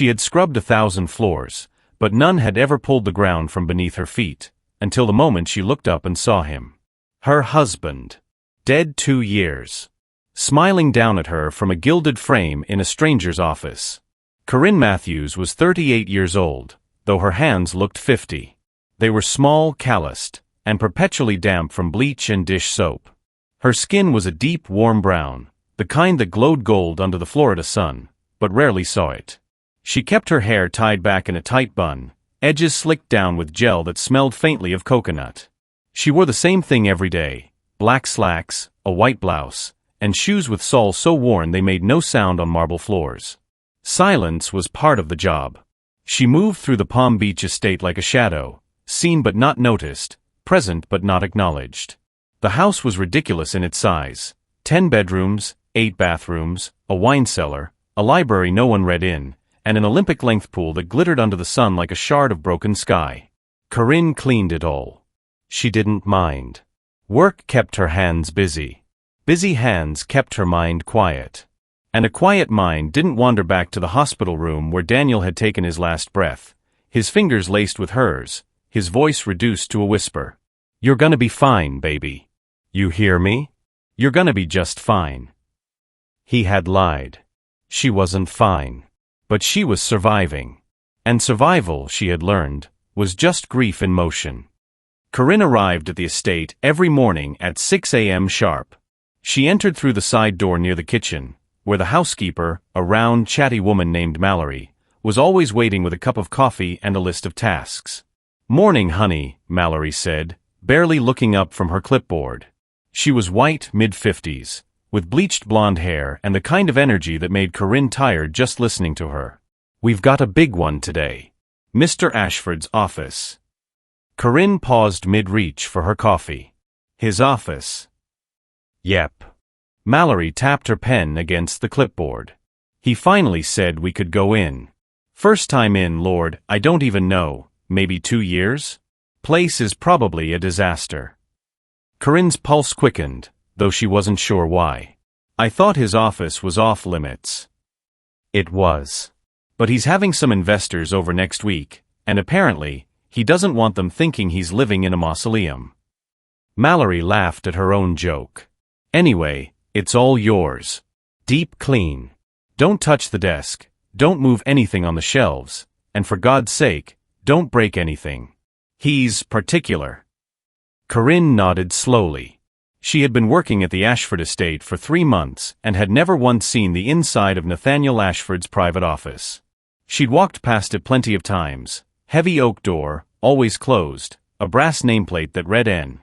She had scrubbed 1,000 floors, but none had ever pulled the ground from beneath her feet, until the moment she looked up and saw him. Her husband. Dead 2 years. Smiling down at her from a gilded frame in a stranger's office. Corinne Matthews was 38 years old, though her hands looked 50. They were small, calloused, and perpetually damp from bleach and dish soap. Her skin was a deep, warm brown, the kind that glowed gold under the Florida sun, but rarely saw it. She kept her hair tied back in a tight bun, edges slicked down with gel that smelled faintly of coconut. She wore the same thing every day, black slacks, a white blouse, and shoes with soles so worn they made no sound on marble floors. Silence was part of the job. She moved through the Palm Beach estate like a shadow, seen but not noticed, present but not acknowledged. The house was ridiculous in its size. 10 bedrooms, 8 bathrooms, a wine cellar, a library no one read in, and an Olympic-length pool that glittered under the sun like a shard of broken sky. Corinne cleaned it all. She didn't mind. Work kept her hands busy. Busy hands kept her mind quiet. And a quiet mind didn't wander back to the hospital room where Daniel had taken his last breath, his fingers laced with hers, his voice reduced to a whisper. "You're gonna be fine, baby. You hear me? You're gonna be just fine." He had lied. She wasn't fine. But she was surviving. And survival, she had learned, was just grief in motion. Corinne arrived at the estate every morning at 6 a.m. sharp. She entered through the side door near the kitchen, where the housekeeper, a round, chatty woman named Mallory, was always waiting with a cup of coffee and a list of tasks. "Morning, honey," Mallory said, barely looking up from her clipboard. She was white, mid-50s, with bleached blonde hair and the kind of energy that made Corinne tired just listening to her. "We've got a big one today. Mr. Ashford's office." Corinne paused mid-reach for her coffee. "His office?" "Yep." Mallory tapped her pen against the clipboard. "He finally said we could go in. First time in, Lord, I don't even know, maybe 2 years? Place is probably a disaster." Corinne's pulse quickened, though she wasn't sure why. "I thought his office was off limits." It was. But he's having some investors over next week, and apparently, he doesn't want them thinking he's living in a mausoleum. Mallory laughed at her own joke. "Anyway, it's all yours. Deep clean. Don't touch the desk, don't move anything on the shelves, and for God's sake, don't break anything. He's particular." Corinne nodded slowly. She had been working at the Ashford estate for 3 months and had never once seen the inside of Nathaniel Ashford's private office. She'd walked past it plenty of times. Heavy oak door, always closed, a brass nameplate that read N.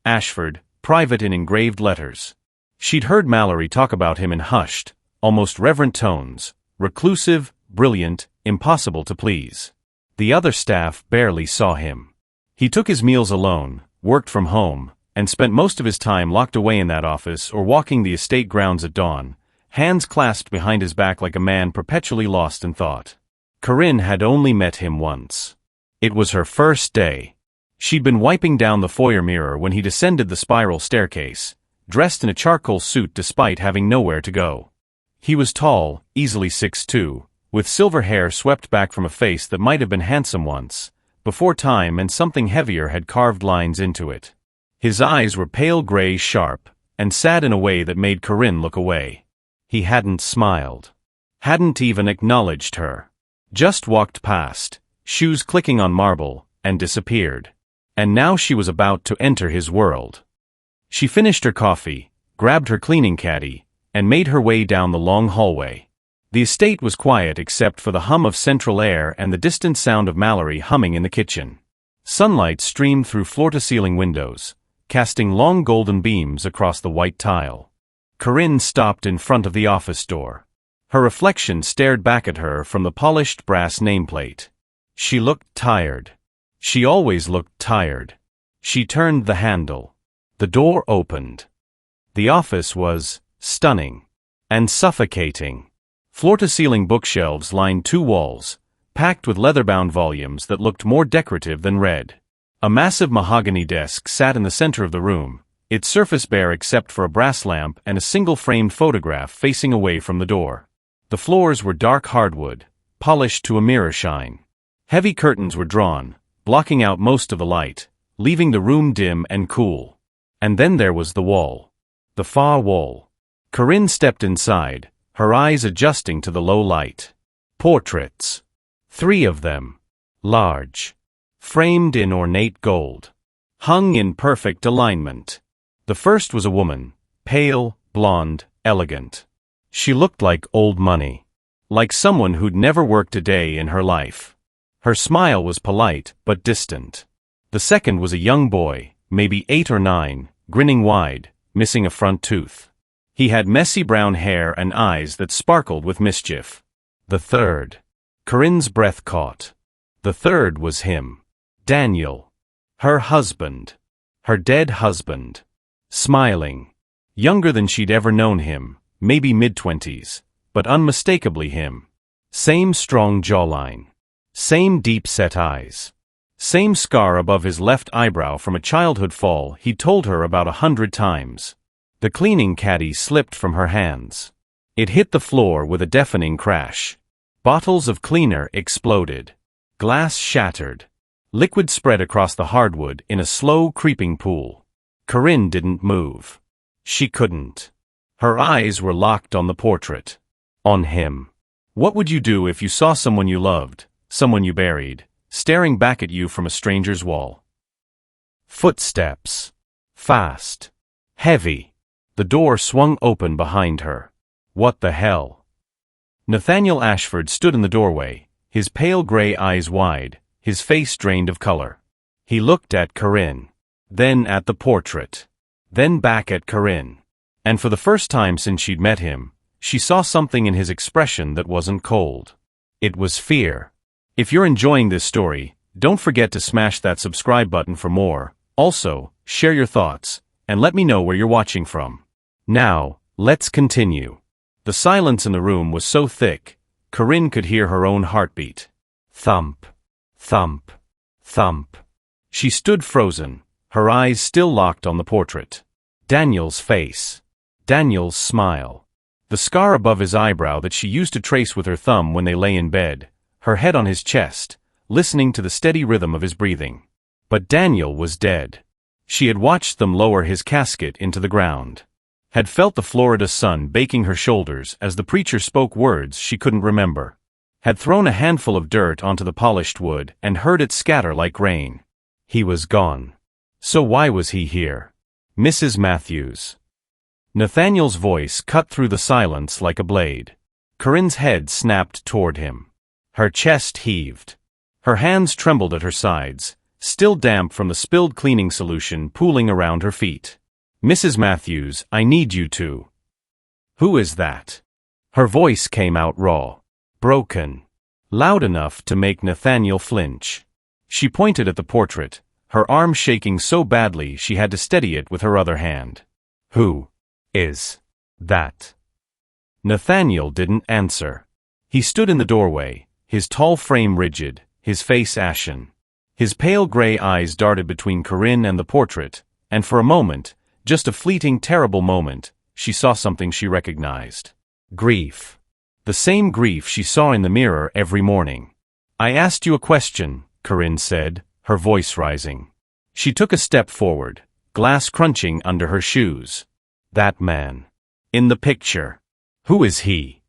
Ashford, private in engraved letters. She'd heard Mallory talk about him in hushed, almost reverent tones, reclusive, brilliant, impossible to please. The other staff barely saw him. He took his meals alone, worked from home, and spent most of his time locked away in that office or walking the estate grounds at dawn, hands clasped behind his back like a man perpetually lost in thought. Corinne had only met him once. It was her first day. She'd been wiping down the foyer mirror when he descended the spiral staircase, dressed in a charcoal suit despite having nowhere to go. He was tall, easily 6'2", with silver hair swept back from a face that might have been handsome once, before time and something heavier had carved lines into it. His eyes were pale gray sharp, and sad in a way that made Corinne look away. He hadn't smiled. Hadn't even acknowledged her. Just walked past, shoes clicking on marble, and disappeared. And now she was about to enter his world. She finished her coffee, grabbed her cleaning caddy, and made her way down the long hallway. The estate was quiet except for the hum of central air and the distant sound of Mallory humming in the kitchen. Sunlight streamed through floor-to-ceiling windows, casting long golden beams across the white tile. Corinne stopped in front of the office door. Her reflection stared back at her from the polished brass nameplate. She looked tired. She always looked tired. She turned the handle. The door opened. The office was stunning and suffocating. Floor-to-ceiling bookshelves lined 2 walls, packed with leather-bound volumes that looked more decorative than read. A massive mahogany desk sat in the center of the room, its surface bare except for a brass lamp and a single framed photograph facing away from the door. The floors were dark hardwood, polished to a mirror shine. Heavy curtains were drawn, blocking out most of the light, leaving the room dim and cool. And then there was the wall. The far wall. Corinne stepped inside, her eyes adjusting to the low light. Portraits. 3 of them. Large. Framed in ornate gold. Hung in perfect alignment. The first was a woman, pale, blonde, elegant. She looked like old money. Like someone who'd never worked a day in her life. Her smile was polite but distant. The second was a young boy, maybe 8 or 9, grinning wide, missing a front tooth. He had messy brown hair and eyes that sparkled with mischief. The third. Corinne's breath caught. The third was him. Daniel. Her husband. Her dead husband. Smiling. Younger than she'd ever known him, maybe mid-20s, but unmistakably him. Same strong jawline. Same deep-set eyes. Same scar above his left eyebrow from a childhood fall he'd told her about 100 times. The cleaning caddy slipped from her hands. It hit the floor with a deafening crash. Bottles of cleaner exploded. Glass shattered. Liquid spread across the hardwood in a slow, creeping pool. Corinne didn't move. She couldn't. Her eyes were locked on the portrait. On him. What would you do if you saw someone you loved, someone you buried, staring back at you from a stranger's wall? Footsteps. Fast. Heavy. The door swung open behind her. What the hell? Nathaniel Ashford stood in the doorway, his pale gray eyes wide, his face drained of color. He looked at Corinne. Then at the portrait. Then back at Corinne. And for the first time since she'd met him, she saw something in his expression that wasn't cold. It was fear. If you're enjoying this story, don't forget to smash that subscribe button for more. Also, share your thoughts, and let me know where you're watching from. Now, let's continue. The silence in the room was so thick, Corinne could hear her own heartbeat. Thump. Thump. Thump. She stood frozen, her eyes still locked on the portrait. Daniel's face. Daniel's smile. The scar above his eyebrow that she used to trace with her thumb when they lay in bed, her head on his chest, listening to the steady rhythm of his breathing. But Daniel was dead. She had watched them lower his casket into the ground. Had felt the Florida sun baking her shoulders as the preacher spoke words she couldn't remember. Had thrown a handful of dirt onto the polished wood and heard it scatter like rain. He was gone. So why was he here? Mrs. Matthews. Nathaniel's voice cut through the silence like a blade. Corinne's head snapped toward him. Her chest heaved. Her hands trembled at her sides, still damp from the spilled cleaning solution pooling around her feet. Mrs. Matthews, I need you to. Who is that? Her voice came out raw. Broken. Loud enough to make Nathaniel flinch. She pointed at the portrait, her arm shaking so badly she had to steady it with her other hand. Who is that? Nathaniel didn't answer. He stood in the doorway, his tall frame rigid, his face ashen. His pale gray eyes darted between Corinne and the portrait, and for a moment, just a fleeting terrible moment, she saw something she recognized. Grief. The same grief she saw in the mirror every morning. I asked you a question, Corinne said, her voice rising. She took a step forward, glass crunching under her shoes. That man. In the picture. Who is he?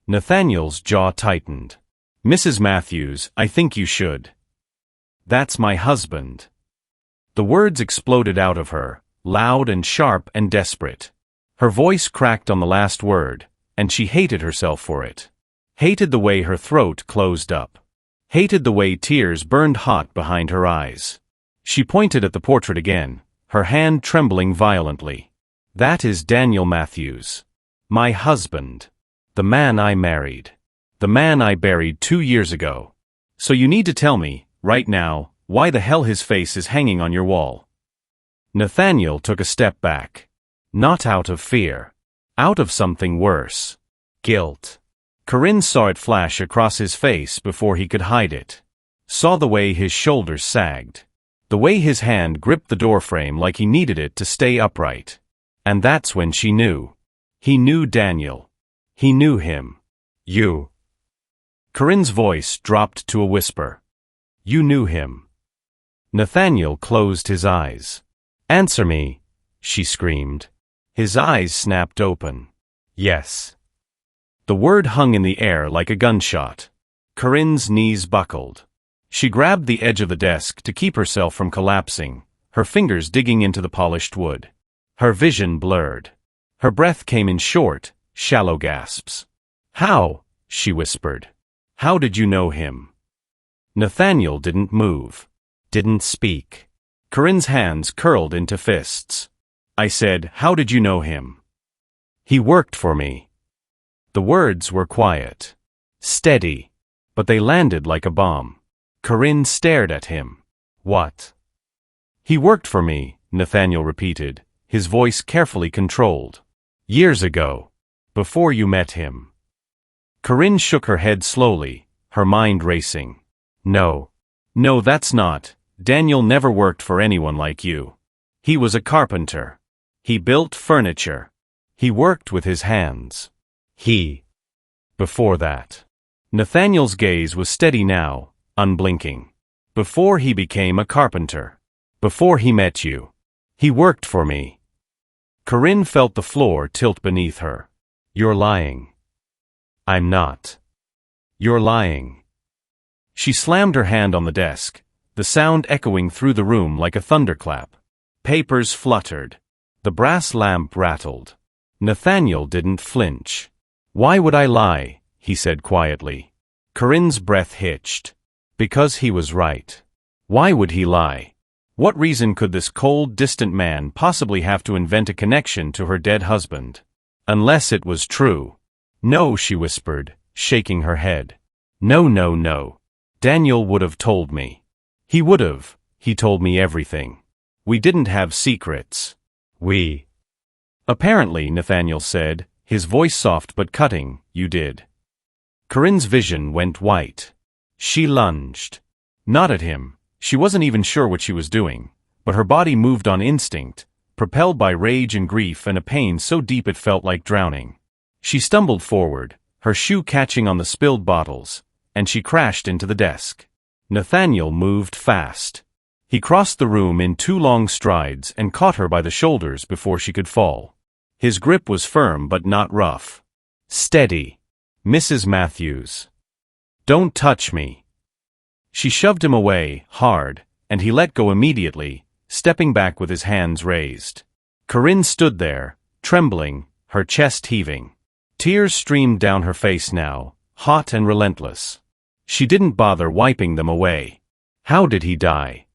Nathaniel's jaw tightened. Mrs. Matthews, I think you should. That's my husband. The words exploded out of her, loud and sharp and desperate. Her voice cracked on the last word, and she hated herself for it. Hated the way her throat closed up. Hated the way tears burned hot behind her eyes. She pointed at the portrait again, her hand trembling violently. That is Daniel Matthews. My husband. The man I married. The man I buried 2 years ago. So you need to tell me, right now, why the hell his face is hanging on your wall. Nathaniel took a step back. Not out of fear. Out of something worse. Guilt. Corinne saw it flash across his face before he could hide it. Saw the way his shoulders sagged. The way his hand gripped the doorframe like he needed it to stay upright. And that's when she knew. He knew Daniel. He knew him. You. Corinne's voice dropped to a whisper. You knew him. Nathaniel closed his eyes. Answer me, she screamed. His eyes snapped open. Yes. The word hung in the air like a gunshot. Corinne's knees buckled. She grabbed the edge of the desk to keep herself from collapsing, her fingers digging into the polished wood. Her vision blurred. Her breath came in short, shallow gasps. How? She whispered. How did you know him? Nathaniel didn't move. Didn't speak. Corinne's hands curled into fists. I said, how did you know him? He worked for me. The words were quiet. Steady. But they landed like a bomb. Corinne stared at him. What? He worked for me, Nathaniel repeated, his voice carefully controlled. Years ago. Before you met him. Corinne shook her head slowly, her mind racing. No. No, that's not. Daniel never worked for anyone like you. He was a carpenter. He built furniture. He worked with his hands. Before that. Nathaniel's gaze was steady now, unblinking. Before he became a carpenter. Before he met you. He worked for me. Corinne felt the floor tilt beneath her. You're lying. I'm not. You're lying. She slammed her hand on the desk, the sound echoing through the room like a thunderclap. Papers fluttered. The brass lamp rattled. Nathaniel didn't flinch. Why would I lie? He said quietly. Corinne's breath hitched. Because he was right. Why would he lie? What reason could this cold, distant man possibly have to invent a connection to her dead husband? Unless it was true. No, she whispered, shaking her head. No, no, no. Daniel would have told me. He would have. He told me everything. We didn't have secrets. Apparently, Nathaniel said, his voice soft but cutting, you did. Corinne's vision went white. She lunged. Not at him. She wasn't even sure what she was doing, but her body moved on instinct, propelled by rage and grief and a pain so deep it felt like drowning. She stumbled forward, her shoe catching on the spilled bottles, and she crashed into the desk. Nathaniel moved fast. He crossed the room in 2 long strides and caught her by the shoulders before she could fall. His grip was firm but not rough. Steady. Mrs. Matthews. Don't touch me. She shoved him away, hard, and he let go immediately, stepping back with his hands raised. Corinne stood there, trembling, her chest heaving. Tears streamed down her face now, hot and relentless. She didn't bother wiping them away. How did he die?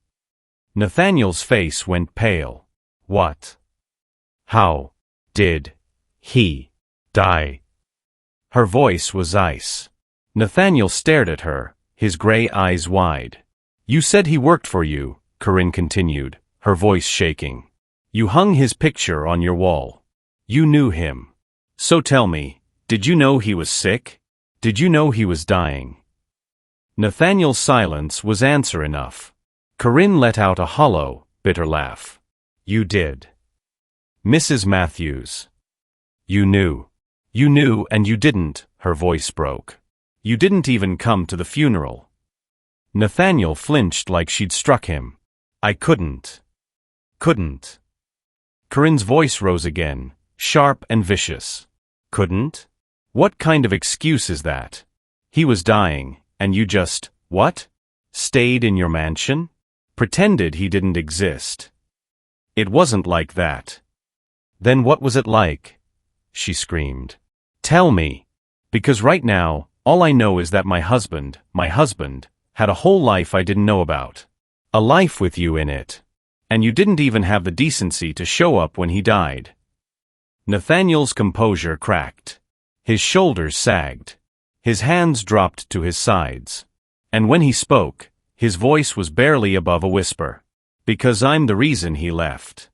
Nathaniel's face went pale. What? How did he die? Her voice was ice. Nathaniel stared at her, his gray eyes wide. You said he worked for you, Corinne continued, her voice shaking. You hung his picture on your wall. You knew him. So tell me, did you know he was sick? Did you know he was dying? Nathaniel's silence was answer enough. Corinne let out a hollow, bitter laugh. You did. Mrs. Matthews. You knew. You knew and you didn't, her voice broke. You didn't even come to the funeral. Nathaniel flinched like she'd struck him. I couldn't. Couldn't. Corinne's voice rose again, sharp and vicious. Couldn't? What kind of excuse is that? He was dying, and you just, what? Stayed in your mansion? Pretended he didn't exist. It wasn't like that. Then what was it like? She screamed. Tell me. Because right now, all I know is that my husband, had a whole life I didn't know about. A life with you in it. And you didn't even have the decency to show up when he died. Nathaniel's composure cracked. His shoulders sagged. His hands dropped to his sides. And when he spoke, his voice was barely above a whisper. Because I'm the reason he left.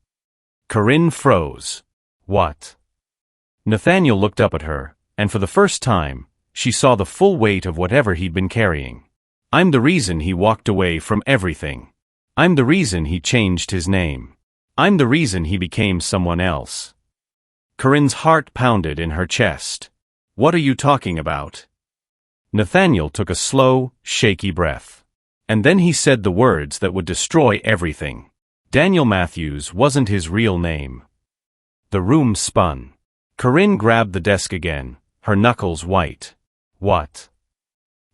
Corinne froze. What? Nathaniel looked up at her, and for the first time, she saw the full weight of whatever he'd been carrying. I'm the reason he walked away from everything. I'm the reason he changed his name. I'm the reason he became someone else. Corinne's heart pounded in her chest. What are you talking about? Nathaniel took a slow, shaky breath. And then he said the words that would destroy everything. Daniel Matthews wasn't his real name. The room spun. Corinne grabbed the desk again, her knuckles white. What?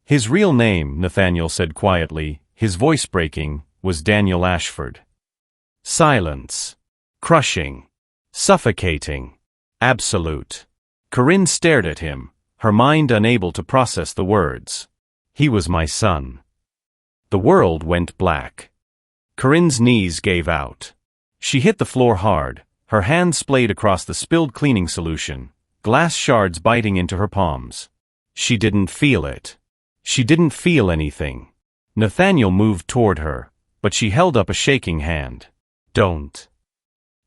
His real name, Nathaniel said quietly, his voice breaking, was Daniel Ashford. Silence. Crushing. Suffocating. Absolute. Corinne stared at him, her mind unable to process the words. He was my son. The world went black. Corinne's knees gave out. She hit the floor hard, her hands splayed across the spilled cleaning solution, glass shards biting into her palms. She didn't feel it. She didn't feel anything. Nathaniel moved toward her, but she held up a shaking hand. Don't.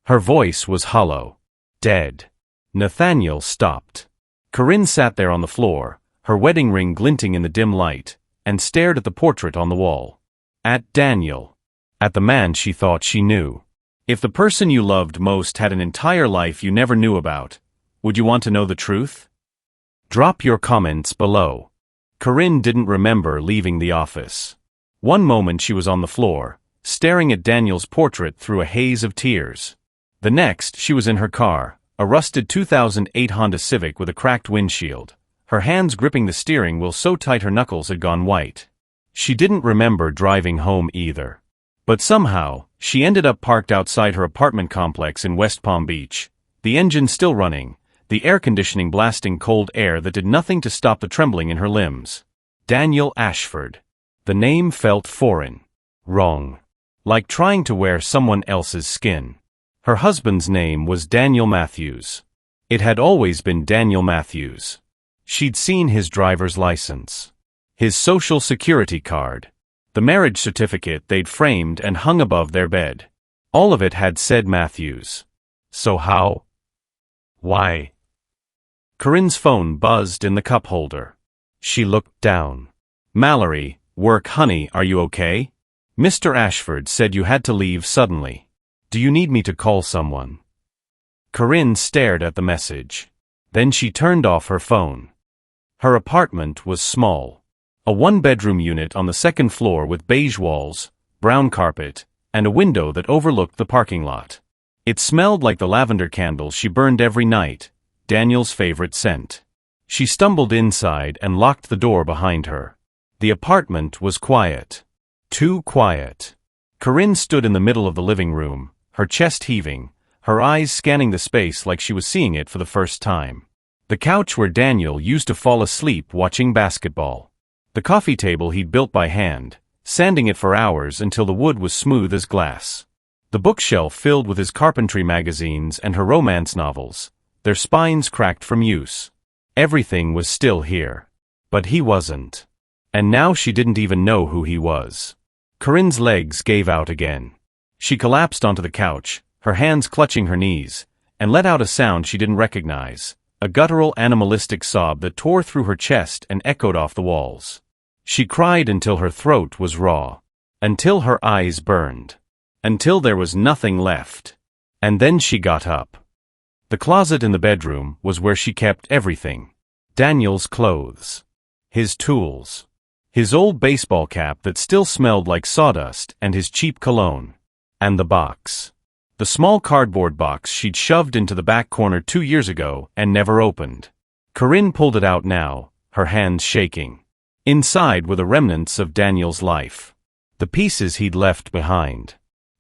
Her voice was hollow. Dead. Nathaniel stopped. Corinne sat there on the floor, her wedding ring glinting in the dim light, and stared at the portrait on the wall. At Daniel. At the man she thought she knew. If the person you loved most had an entire life you never knew about, would you want to know the truth? Drop your comments below. Corinne didn't remember leaving the office. One moment she was on the floor, staring at Daniel's portrait through a haze of tears. The next, she was in her car, a rusted 2008 Honda Civic with a cracked windshield, her hands gripping the steering wheel so tight her knuckles had gone white. She didn't remember driving home either. But somehow, she ended up parked outside her apartment complex in West Palm Beach, the engine still running, the air conditioning blasting cold air that did nothing to stop the trembling in her limbs. Daniel Ashford. The name felt foreign. Wrong. Like trying to wear someone else's skin. Her husband's name was Daniel Matthews. It had always been Daniel Matthews. She'd seen his driver's license. His social security card. The marriage certificate they'd framed and hung above their bed. All of it had said Matthews. So how? Why? Corinne's phone buzzed in the cup holder. She looked down. Mallory, work honey, are you okay? Mr. Ashford said you had to leave suddenly. Do you need me to call someone? Corinne stared at the message. Then she turned off her phone. Her apartment was small. A one-bedroom unit on the second floor with beige walls, brown carpet, and a window that overlooked the parking lot. It smelled like the lavender candles she burned every night, Daniel's favorite scent. She stumbled inside and locked the door behind her. The apartment was quiet. Too quiet. Corinne stood in the middle of the living room, her chest heaving, her eyes scanning the space like she was seeing it for the first time. The couch where Daniel used to fall asleep watching basketball. The coffee table he'd built by hand, sanding it for hours until the wood was smooth as glass. The bookshelf filled with his carpentry magazines and her romance novels, their spines cracked from use. Everything was still here. But he wasn't. And now she didn't even know who he was. Corinne's legs gave out again. She collapsed onto the couch, her hands clutching her knees, and let out a sound she didn't recognize, a guttural animalistic sob that tore through her chest and echoed off the walls. She cried until her throat was raw, until her eyes burned, until there was nothing left. And then she got up. The closet in the bedroom was where she kept everything. Daniel's clothes. His tools. His old baseball cap that still smelled like sawdust and his cheap cologne. And the box. The small cardboard box she'd shoved into the back corner 2 years ago and never opened. Corinne pulled it out now, her hands shaking. Inside were the remnants of Daniel's life. The pieces he'd left behind.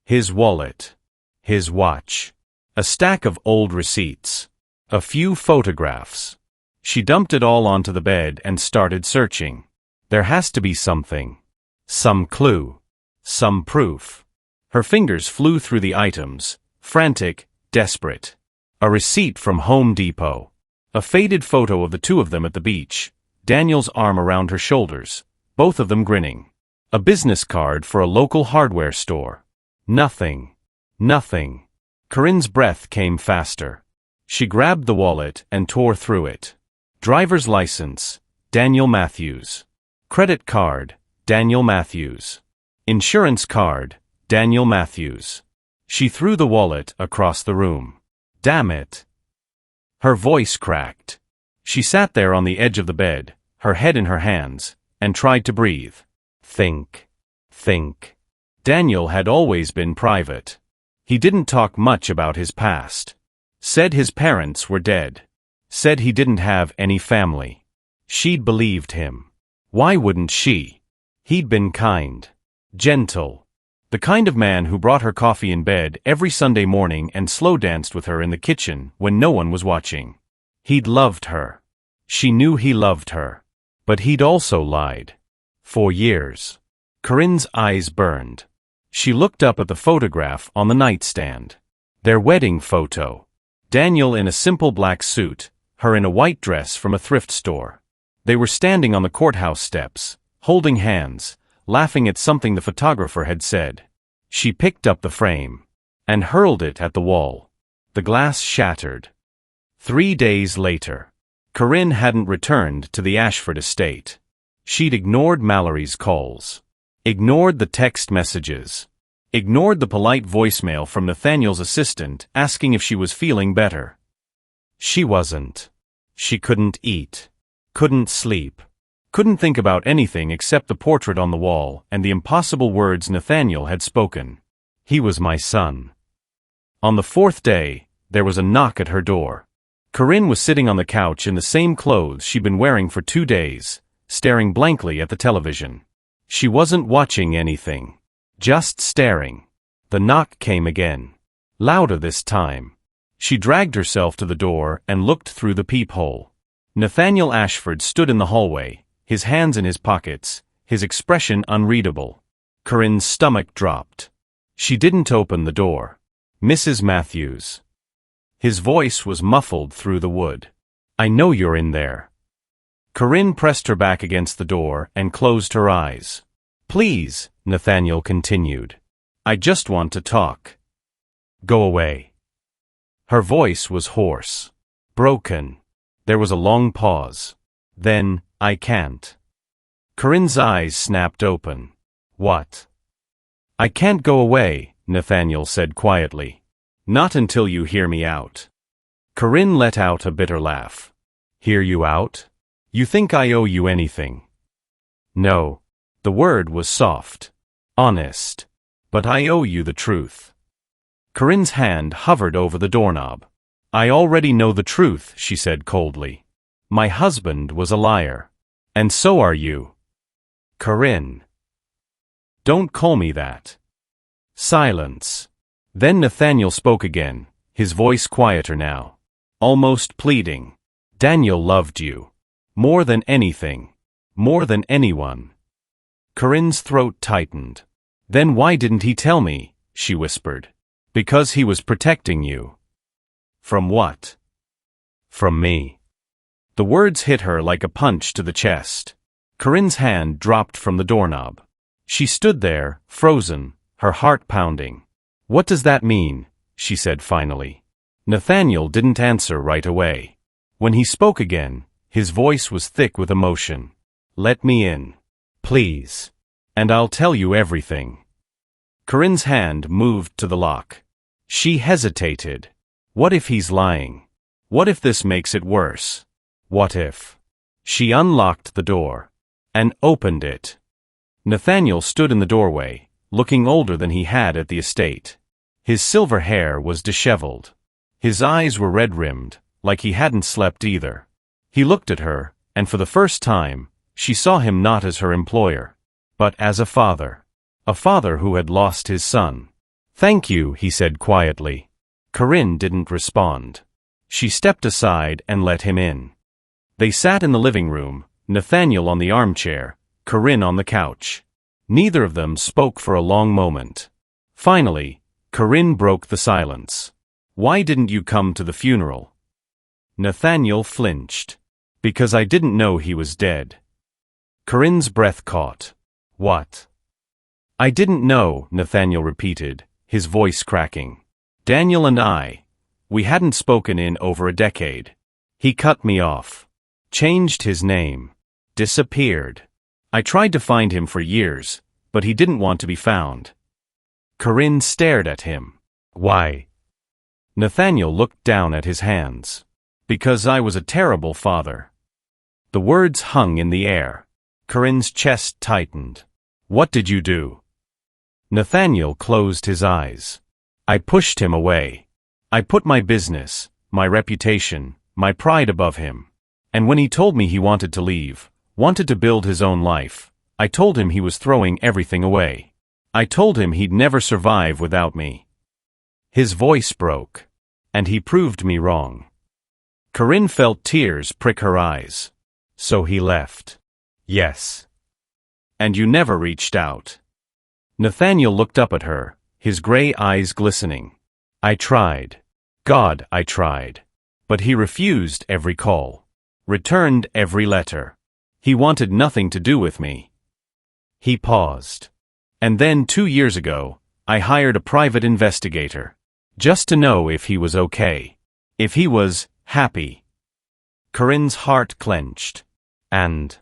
His wallet. His watch. A stack of old receipts. A few photographs. She dumped it all onto the bed and started searching. There has to be something. Some clue. Some proof. Her fingers flew through the items, frantic, desperate. A receipt from Home Depot. A faded photo of the two of them at the beach, Daniel's arm around her shoulders, both of them grinning. A business card for a local hardware store. Nothing. Nothing. Corinne's breath came faster. She grabbed the wallet and tore through it. Driver's license, Daniel Matthews. Credit card, Daniel Matthews. Insurance card, Daniel Matthews. She threw the wallet across the room. Damn it. Her voice cracked. She sat there on the edge of the bed, her head in her hands, and tried to breathe. Think. Daniel had always been private. He didn't talk much about his past. Said his parents were dead. Said he didn't have any family. She'd believed him. Why wouldn't she? He'd been kind. Gentle. The kind of man who brought her coffee in bed every Sunday morning and slow danced with her in the kitchen when no one was watching. He'd loved her. She knew he loved her. But he'd also lied. For years. Corinne's eyes burned. She looked up at the photograph on the nightstand. Their wedding photo. Daniel in a simple black suit, her in a white dress from a thrift store. They were standing on the courthouse steps, holding hands, laughing at something the photographer had said. She picked up the frame and hurled it at the wall. The glass shattered. 3 days later, Corinne hadn't returned to the Ashford estate. She'd ignored Mallory's calls. Ignored the text messages. Ignored the polite voicemail from Nathaniel's assistant asking if she was feeling better. She wasn't. She couldn't eat. Couldn't sleep. Couldn't think about anything except the portrait on the wall and the impossible words Nathaniel had spoken. He was my son. On the 4th day, there was a knock at her door. Corinne was sitting on the couch in the same clothes she'd been wearing for 2 days, staring blankly at the television. She wasn't watching anything. Just staring. The knock came again. Louder this time. She dragged herself to the door and looked through the peephole. Nathaniel Ashford stood in the hallway, his hands in his pockets, his expression unreadable. Corinne's stomach dropped. She didn't open the door. Mrs. Matthews. His voice was muffled through the wood. I know you're in there. Corinne pressed her back against the door and closed her eyes. Please, Nathaniel continued. I just want to talk. Go away. Her voice was hoarse. Broken. There was a long pause. Then, I can't. Corinne's eyes snapped open. What? I can't go away, Nathaniel said quietly. Not until you hear me out. Corinne let out a bitter laugh. Hear you out? You think I owe you anything? No. The word was soft. Honest. But I owe you the truth. Corinne's hand hovered over the doorknob. I already know the truth, she said coldly. My husband was a liar. And so are you. Corinne. Don't call me that. Silence. Then Nathaniel spoke again, his voice quieter now. Almost pleading. Daniel loved you. More than anything. More than anyone. Corinne's throat tightened. Then why didn't he tell me? She whispered. Because he was protecting you. From what? From me. The words hit her like a punch to the chest. Corinne's hand dropped from the doorknob. She stood there, frozen, her heart pounding. What does that mean? She said finally. Nathaniel didn't answer right away. When he spoke again, his voice was thick with emotion. Let me in. Please. And I'll tell you everything. Corinne's hand moved to the lock. She hesitated. What if he's lying? What if this makes it worse? What if? She unlocked the door. And opened it. Nathaniel stood in the doorway, looking older than he had at the estate. His silver hair was disheveled. His eyes were red-rimmed, like he hadn't slept either. He looked at her, and for the first time, she saw him not as her employer, but as a father. A father who had lost his son. Thank you, he said quietly. Corinne didn't respond. She stepped aside and let him in. They sat in the living room, Nathaniel on the armchair, Corinne on the couch. Neither of them spoke for a long moment. Finally, Corinne broke the silence. Why didn't you come to the funeral? Nathaniel flinched. Because I didn't know he was dead. Corinne's breath caught. What? I didn't know, Nathaniel repeated, his voice cracking. Daniel and we hadn't spoken in over a decade. He cut me off. Changed his name. Disappeared. I tried to find him for years, but he didn't want to be found. Corinne stared at him. Why? Nathaniel looked down at his hands. Because I was a terrible father. The words hung in the air. Corinne's chest tightened. What did you do? Nathaniel closed his eyes. I pushed him away. I put my business, my reputation, my pride above him. And when he told me he wanted to leave, wanted to build his own life, I told him he was throwing everything away. I told him he'd never survive without me. His voice broke. And he proved me wrong. Corinne felt tears prick her eyes. So he left. Yes. And you never reached out. Nathaniel looked up at her, his gray eyes glistening. I tried. God, I tried. But he refused every call. Returned every letter. He wanted nothing to do with me. He paused. And then 2 years ago, I hired a private investigator. Just to know if he was okay. If he was happy. Corinne's heart clenched. And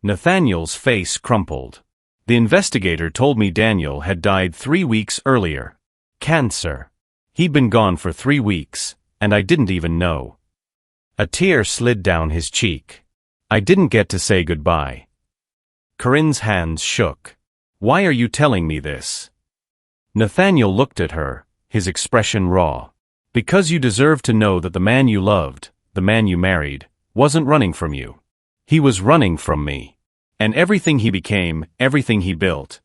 Nathaniel's face crumpled. The investigator told me Daniel had died 3 weeks earlier. Cancer. He'd been gone for 3 weeks, and I didn't even know. A tear slid down his cheek. I didn't get to say goodbye. Corinne's hands shook. Why are you telling me this? Nathaniel looked at her, his expression raw. Because you deserve to know that the man you loved, the man you married, wasn't running from you. He was running from me. And everything he became, everything he built,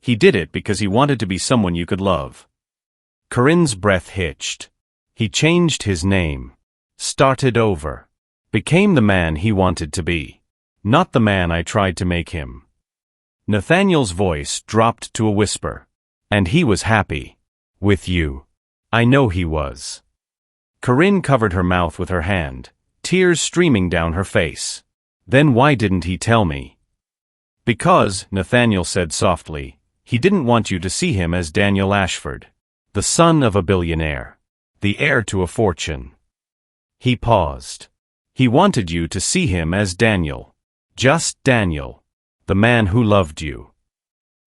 he did it because he wanted to be someone you could love. Corinne's breath hitched. He changed his name. Started over. Became the man he wanted to be. Not the man I tried to make him. Nathaniel's voice dropped to a whisper. And he was happy. With you. I know he was. Corinne covered her mouth with her hand, tears streaming down her face. Then why didn't he tell me? Because, Nathaniel said softly, he didn't want you to see him as Daniel Ashford, the son of a billionaire, the heir to a fortune. He paused. He wanted you to see him as Daniel. Just Daniel. The man who loved you.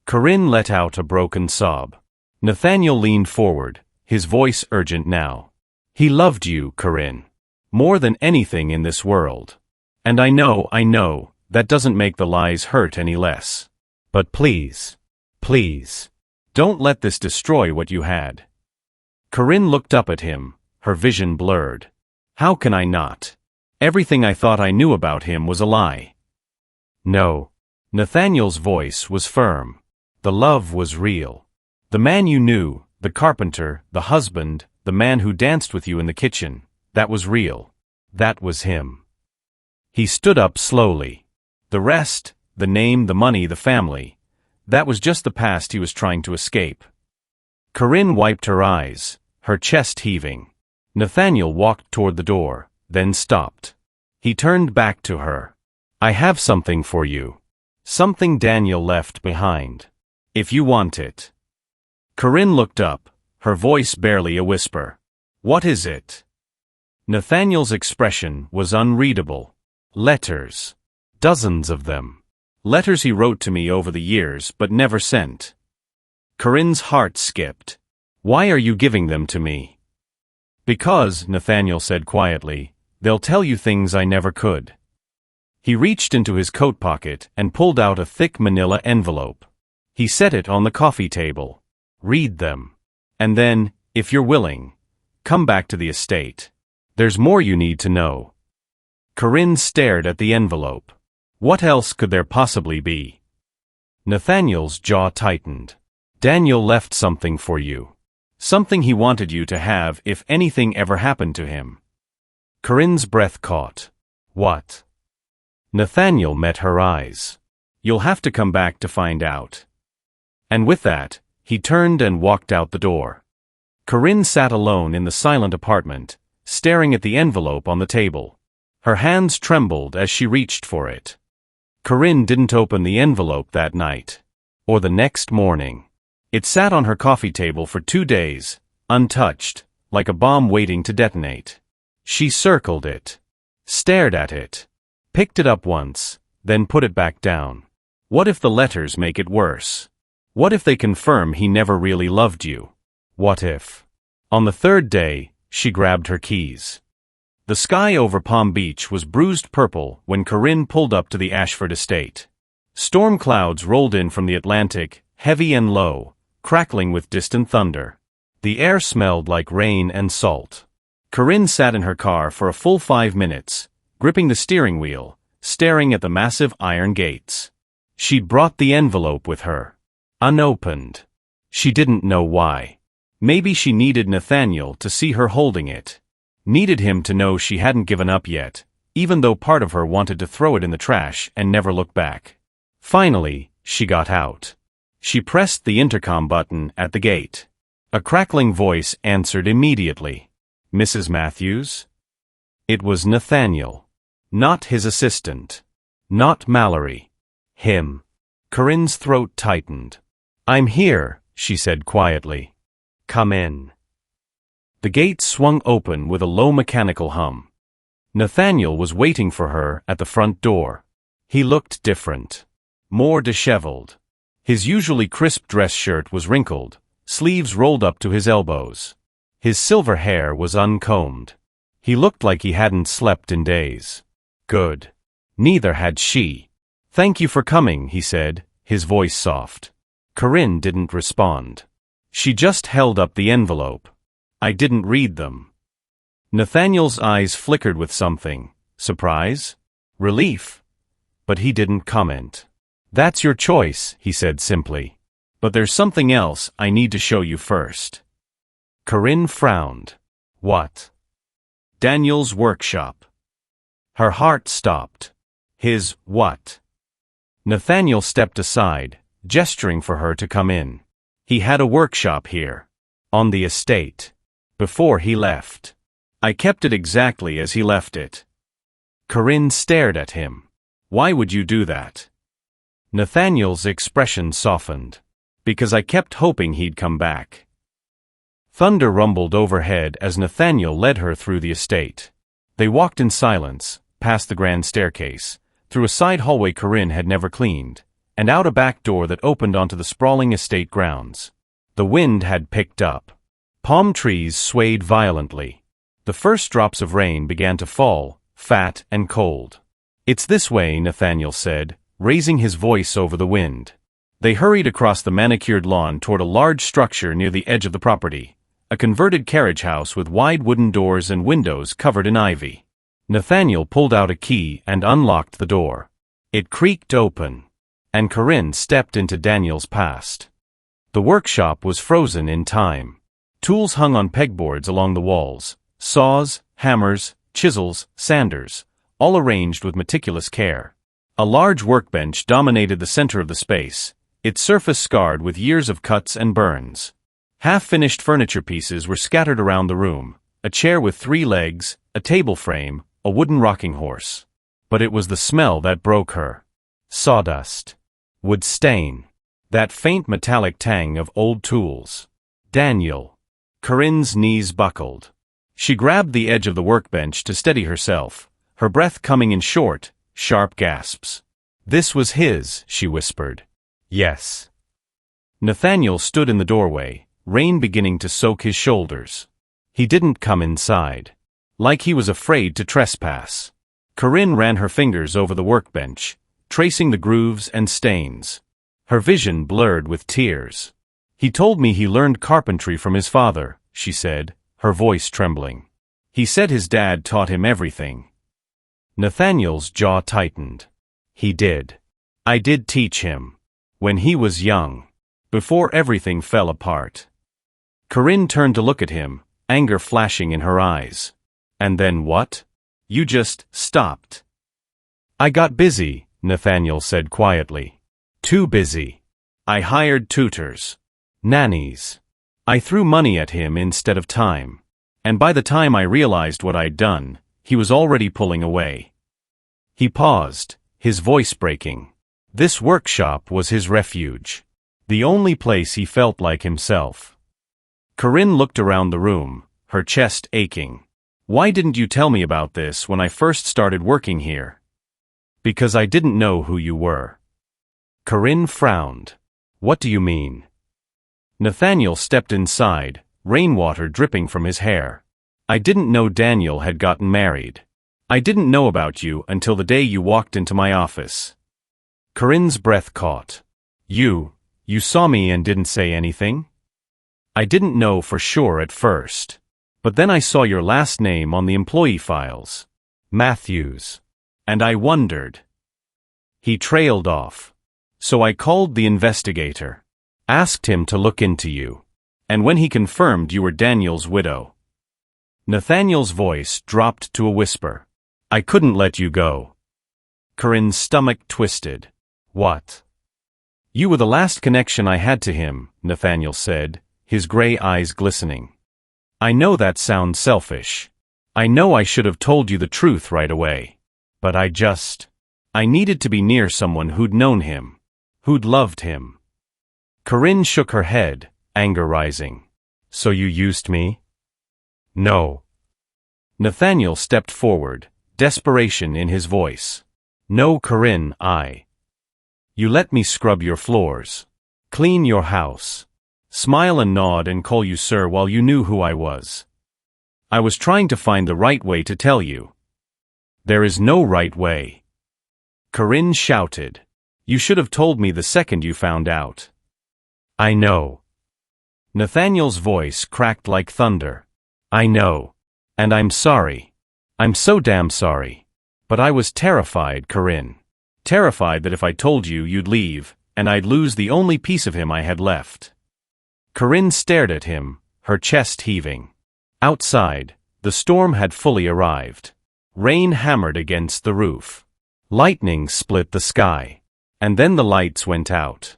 Corinne let out a broken sob. Nathaniel leaned forward, his voice urgent now. He loved you, Corinne. More than anything in this world. And I know, that doesn't make the lies hurt any less. But please, please, don't let this destroy what you had. Corinne looked up at him, her vision blurred. How can I not? Everything I thought I knew about him was a lie. No. Nathaniel's voice was firm. The love was real. The man you knew, the carpenter, the husband, the man who danced with you in the kitchen, that was real. That was him. He stood up slowly. The rest, the name, the money, the family, that was just the past he was trying to escape. Corinne wiped her eyes, her chest heaving. Nathaniel walked toward the door, then stopped. He turned back to her. I have something for you. Something Daniel left behind. If you want it. Corinne looked up, her voice barely a whisper. What is it? Nathaniel's expression was unreadable. Letters. Dozens of them. Letters he wrote to me over the years but never sent. Corinne's heart skipped. Why are you giving them to me? Because, Nathaniel said quietly, they'll tell you things I never could. He reached into his coat pocket and pulled out a thick manila envelope. He set it on the coffee table. Read them. And then, if you're willing, come back to the estate. There's more you need to know. Corinne stared at the envelope. What else could there possibly be? Nathaniel's jaw tightened. Daniel left something for you. Something he wanted you to have if anything ever happened to him. Corinne's breath caught. What? Nathaniel met her eyes. You'll have to come back to find out. And with that, he turned and walked out the door. Corinne sat alone in the silent apartment, staring at the envelope on the table. Her hands trembled as she reached for it. Corinne didn't open the envelope that night. Or the next morning. It sat on her coffee table for 2 days, untouched, like a bomb waiting to detonate. She circled it. Stared at it. Picked it up once, then put it back down. What if the letters make it worse? What if they confirm he never really loved you? What if? On the 3rd day, she grabbed her keys. The sky over Palm Beach was bruised purple when Corinne pulled up to the Ashford estate. Storm clouds rolled in from the Atlantic, heavy and low, crackling with distant thunder. The air smelled like rain and salt. Corinne sat in her car for a full 5 minutes, gripping the steering wheel, staring at the massive iron gates. She'd brought the envelope with her. Unopened. She didn't know why. Maybe she needed Nathaniel to see her holding it. Needed him to know she hadn't given up yet, even though part of her wanted to throw it in the trash and never look back. Finally, she got out. She pressed the intercom button at the gate. A crackling voice answered immediately. "Mrs. Matthews?" It was Nathaniel. Not his assistant. Not Mallory. Him. Corinne's throat tightened. "I'm here," she said quietly. "Come in." The gate swung open with a low mechanical hum. Nathaniel was waiting for her at the front door. He looked different. More disheveled. His usually crisp dress shirt was wrinkled, sleeves rolled up to his elbows. His silver hair was uncombed. He looked like he hadn't slept in days. Good. Neither had she. "Thank you for coming," he said, his voice soft. Corinne didn't respond. She just held up the envelope. "I didn't read them." Nathaniel's eyes flickered with something. Surprise? Relief? But he didn't comment. "That's your choice," he said simply. "But there's something else I need to show you first." Corinne frowned. "What?" "Daniel's workshop." Her heart stopped. His what? Nathaniel stepped aside, gesturing for her to come in. He had a workshop here. On the estate. Before he left. "I kept it exactly as he left it." Corinne stared at him. "Why would you do that?" Nathaniel's expression softened. "Because I kept hoping he'd come back." Thunder rumbled overhead as Nathaniel led her through the estate. They walked in silence, past the grand staircase, through a side hallway Corinne had never cleaned, and out a back door that opened onto the sprawling estate grounds. The wind had picked up. Palm trees swayed violently. The first drops of rain began to fall, fat and cold. "It's this way," Nathaniel said, raising his voice over the wind. They hurried across the manicured lawn toward a large structure near the edge of the property, a converted carriage house with wide wooden doors and windows covered in ivy. Nathaniel pulled out a key and unlocked the door. It creaked open, and Corinne stepped into Daniel's past. The workshop was frozen in time. Tools hung on pegboards along the walls, saws, hammers, chisels, sanders, all arranged with meticulous care. A large workbench dominated the center of the space, its surface scarred with years of cuts and burns. Half-finished furniture pieces were scattered around the room, a chair with 3 legs, a table frame, a wooden rocking horse. But it was the smell that broke her. Sawdust. Wood stain. That faint metallic tang of old tools. Daniel. Corinne's knees buckled. She grabbed the edge of the workbench to steady herself, her breath coming in short, sharp gasps. "This was his," she whispered. "Yes." Nathaniel stood in the doorway, rain beginning to soak his shoulders. He didn't come inside. Like he was afraid to trespass. Corinne ran her fingers over the workbench, tracing the grooves and stains. Her vision blurred with tears. "He told me he learned carpentry from his father," she said, her voice trembling. "He said his dad taught him everything." Nathaniel's jaw tightened. "He did. I did teach him. When he was young. Before everything fell apart." Corinne turned to look at him, anger flashing in her eyes. "And then what? You just stopped." "I got busy," Nathaniel said quietly. "Too busy. I hired tutors. Nannies. I threw money at him instead of time. And by the time I realized what I'd done, he was already pulling away." He paused, his voice breaking. This workshop was his refuge. The only place he felt like himself. Corinne looked around the room, her chest aching. "Why didn't you tell me about this when I first started working here?" "Because I didn't know who you were." Corinne frowned. "What do you mean?" Nathaniel stepped inside, rainwater dripping from his hair. I didn't know Daniel had gotten married. I didn't know about you until the day you walked into my office. Corinne's breath caught. You saw me and didn't say anything? I didn't know for sure at first. But then I saw your last name on the employee files. Matthews. And I wondered. He trailed off. So I called the investigator. Asked him to look into you. And when he confirmed you were Daniel's widow. Nathaniel's voice dropped to a whisper. I couldn't let you go. Corinne's stomach twisted. What? You were the last connection I had to him, Nathaniel said, his gray eyes glistening. I know that sounds selfish. I know I should have told you the truth right away. But I needed to be near someone who'd known him. Who'd loved him. Corinne shook her head, anger rising. So you used me? No. Nathaniel stepped forward, desperation in his voice. No, Corinne, You let me scrub your floors. Clean your house. Smile and nod and call you sir while you knew who I was. I was trying to find the right way to tell you. There is no right way. Corinne shouted. You should have told me the second you found out. I know. Nathaniel's voice cracked like thunder. I know. And I'm sorry. I'm so damn sorry. But I was terrified, Corinne. Terrified that if I told you, you'd leave, and I'd lose the only piece of him I had left. Corinne stared at him, her chest heaving. Outside, the storm had fully arrived. Rain hammered against the roof. Lightning split the sky. And then the lights went out.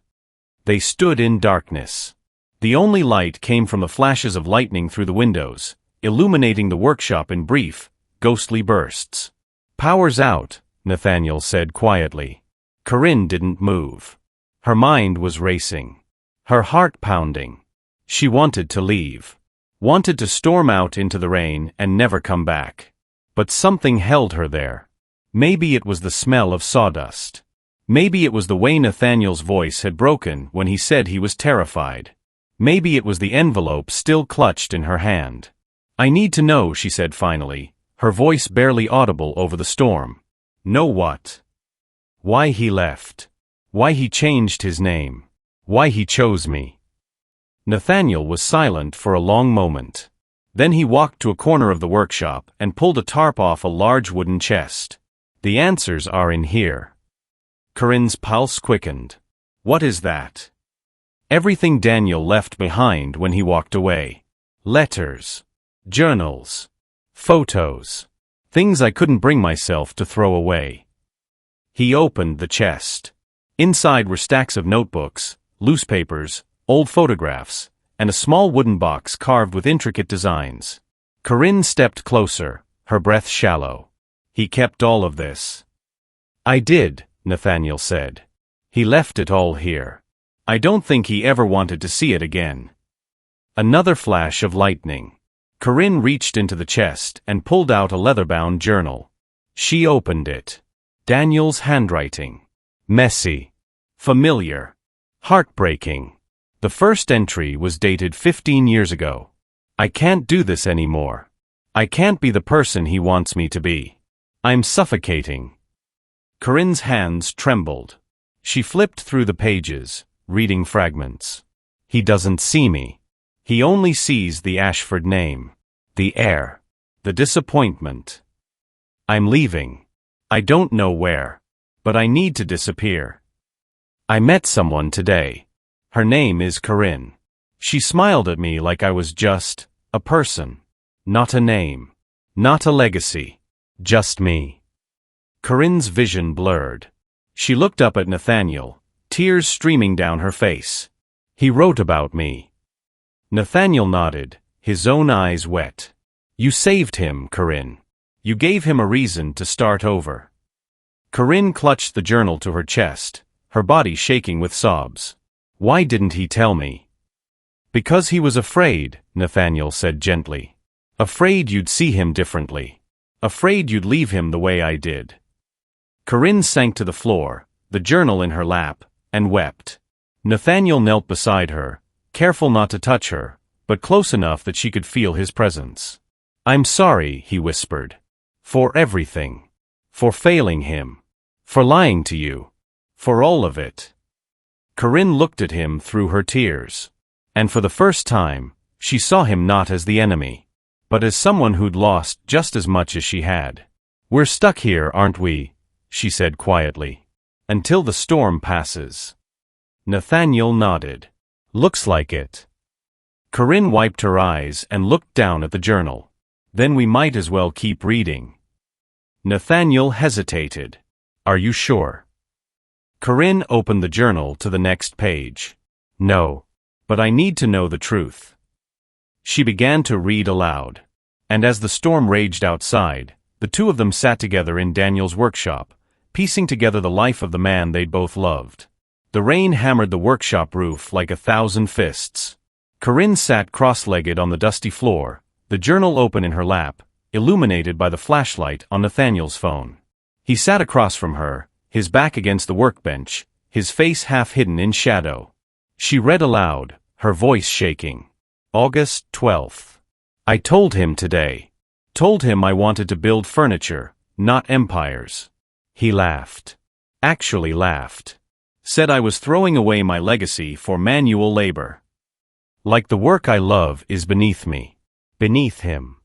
They stood in darkness. The only light came from the flashes of lightning through the windows, illuminating the workshop in brief, ghostly bursts. Power's out, Nathaniel said quietly. Corinne didn't move. Her mind was racing. Her heart pounding. She wanted to leave. Wanted to storm out into the rain and never come back. But something held her there. Maybe it was the smell of sawdust. Maybe it was the way Nathaniel's voice had broken when he said he was terrified. Maybe it was the envelope still clutched in her hand. I need to know, she said finally, her voice barely audible over the storm. Know what? Why he left. Why he changed his name. Why he chose me. Nathaniel was silent for a long moment. Then he walked to a corner of the workshop and pulled a tarp off a large wooden chest. The answers are in here. Corinne's pulse quickened. What is that? Everything Daniel left behind when he walked away. Letters. Journals. Photos. Things I couldn't bring myself to throw away. He opened the chest. Inside were stacks of notebooks, loose papers, old photographs, and a small wooden box carved with intricate designs. Corinne stepped closer, her breath shallow. He kept all of this. I did, Nathaniel said. He left it all here. I don't think he ever wanted to see it again. Another flash of lightning. Corinne reached into the chest and pulled out a leather-bound journal. She opened it. Daniel's handwriting. Messy. Familiar. Heartbreaking. The first entry was dated 15 years ago. I can't do this anymore. I can't be the person he wants me to be. I'm suffocating. Corinne's hands trembled. She flipped through the pages, reading fragments. He doesn't see me. He only sees the Ashford name. The air. The disappointment. I'm leaving. I don't know where. But I need to disappear. I met someone today. Her name is Corinne. She smiled at me like I was just a person. Not a name. Not a legacy. Just me. Corinne's vision blurred. She looked up at Nathaniel, tears streaming down her face. He wrote about me. Nathaniel nodded, his own eyes wet. You saved him, Corinne. You gave him a reason to start over. Corinne clutched the journal to her chest, her body shaking with sobs. Why didn't he tell me? Because he was afraid, Nathaniel said gently. Afraid you'd see him differently. Afraid you'd leave him the way I did. Corinne sank to the floor, the journal in her lap, and wept. Nathaniel knelt beside her, careful not to touch her, but close enough that she could feel his presence. I'm sorry, he whispered. For everything. For failing him. For lying to you. For all of it. Corinne looked at him through her tears. And for the first time, she saw him not as the enemy, but as someone who'd lost just as much as she had. We're stuck here, aren't we? She said quietly. Until the storm passes. Nathaniel nodded. Looks like it. Corinne wiped her eyes and looked down at the journal. Then we might as well keep reading. Nathaniel hesitated. Are you sure? Corinne opened the journal to the next page. No. But I need to know the truth. She began to read aloud. And as the storm raged outside, the two of them sat together in Daniel's workshop, piecing together the life of the man they'd both loved. The rain hammered the workshop roof like 1,000 fists. Corinne sat cross-legged on the dusty floor, the journal open in her lap, illuminated by the flashlight on Nathaniel's phone. He sat across from her, his back against the workbench, his face half hidden in shadow. She read aloud, her voice shaking. August 12th. I told him today. Told him I wanted to build furniture, not empires. He laughed. Actually laughed. Said I was throwing away my legacy for manual labor. Like the work I love is beneath me. Beneath him.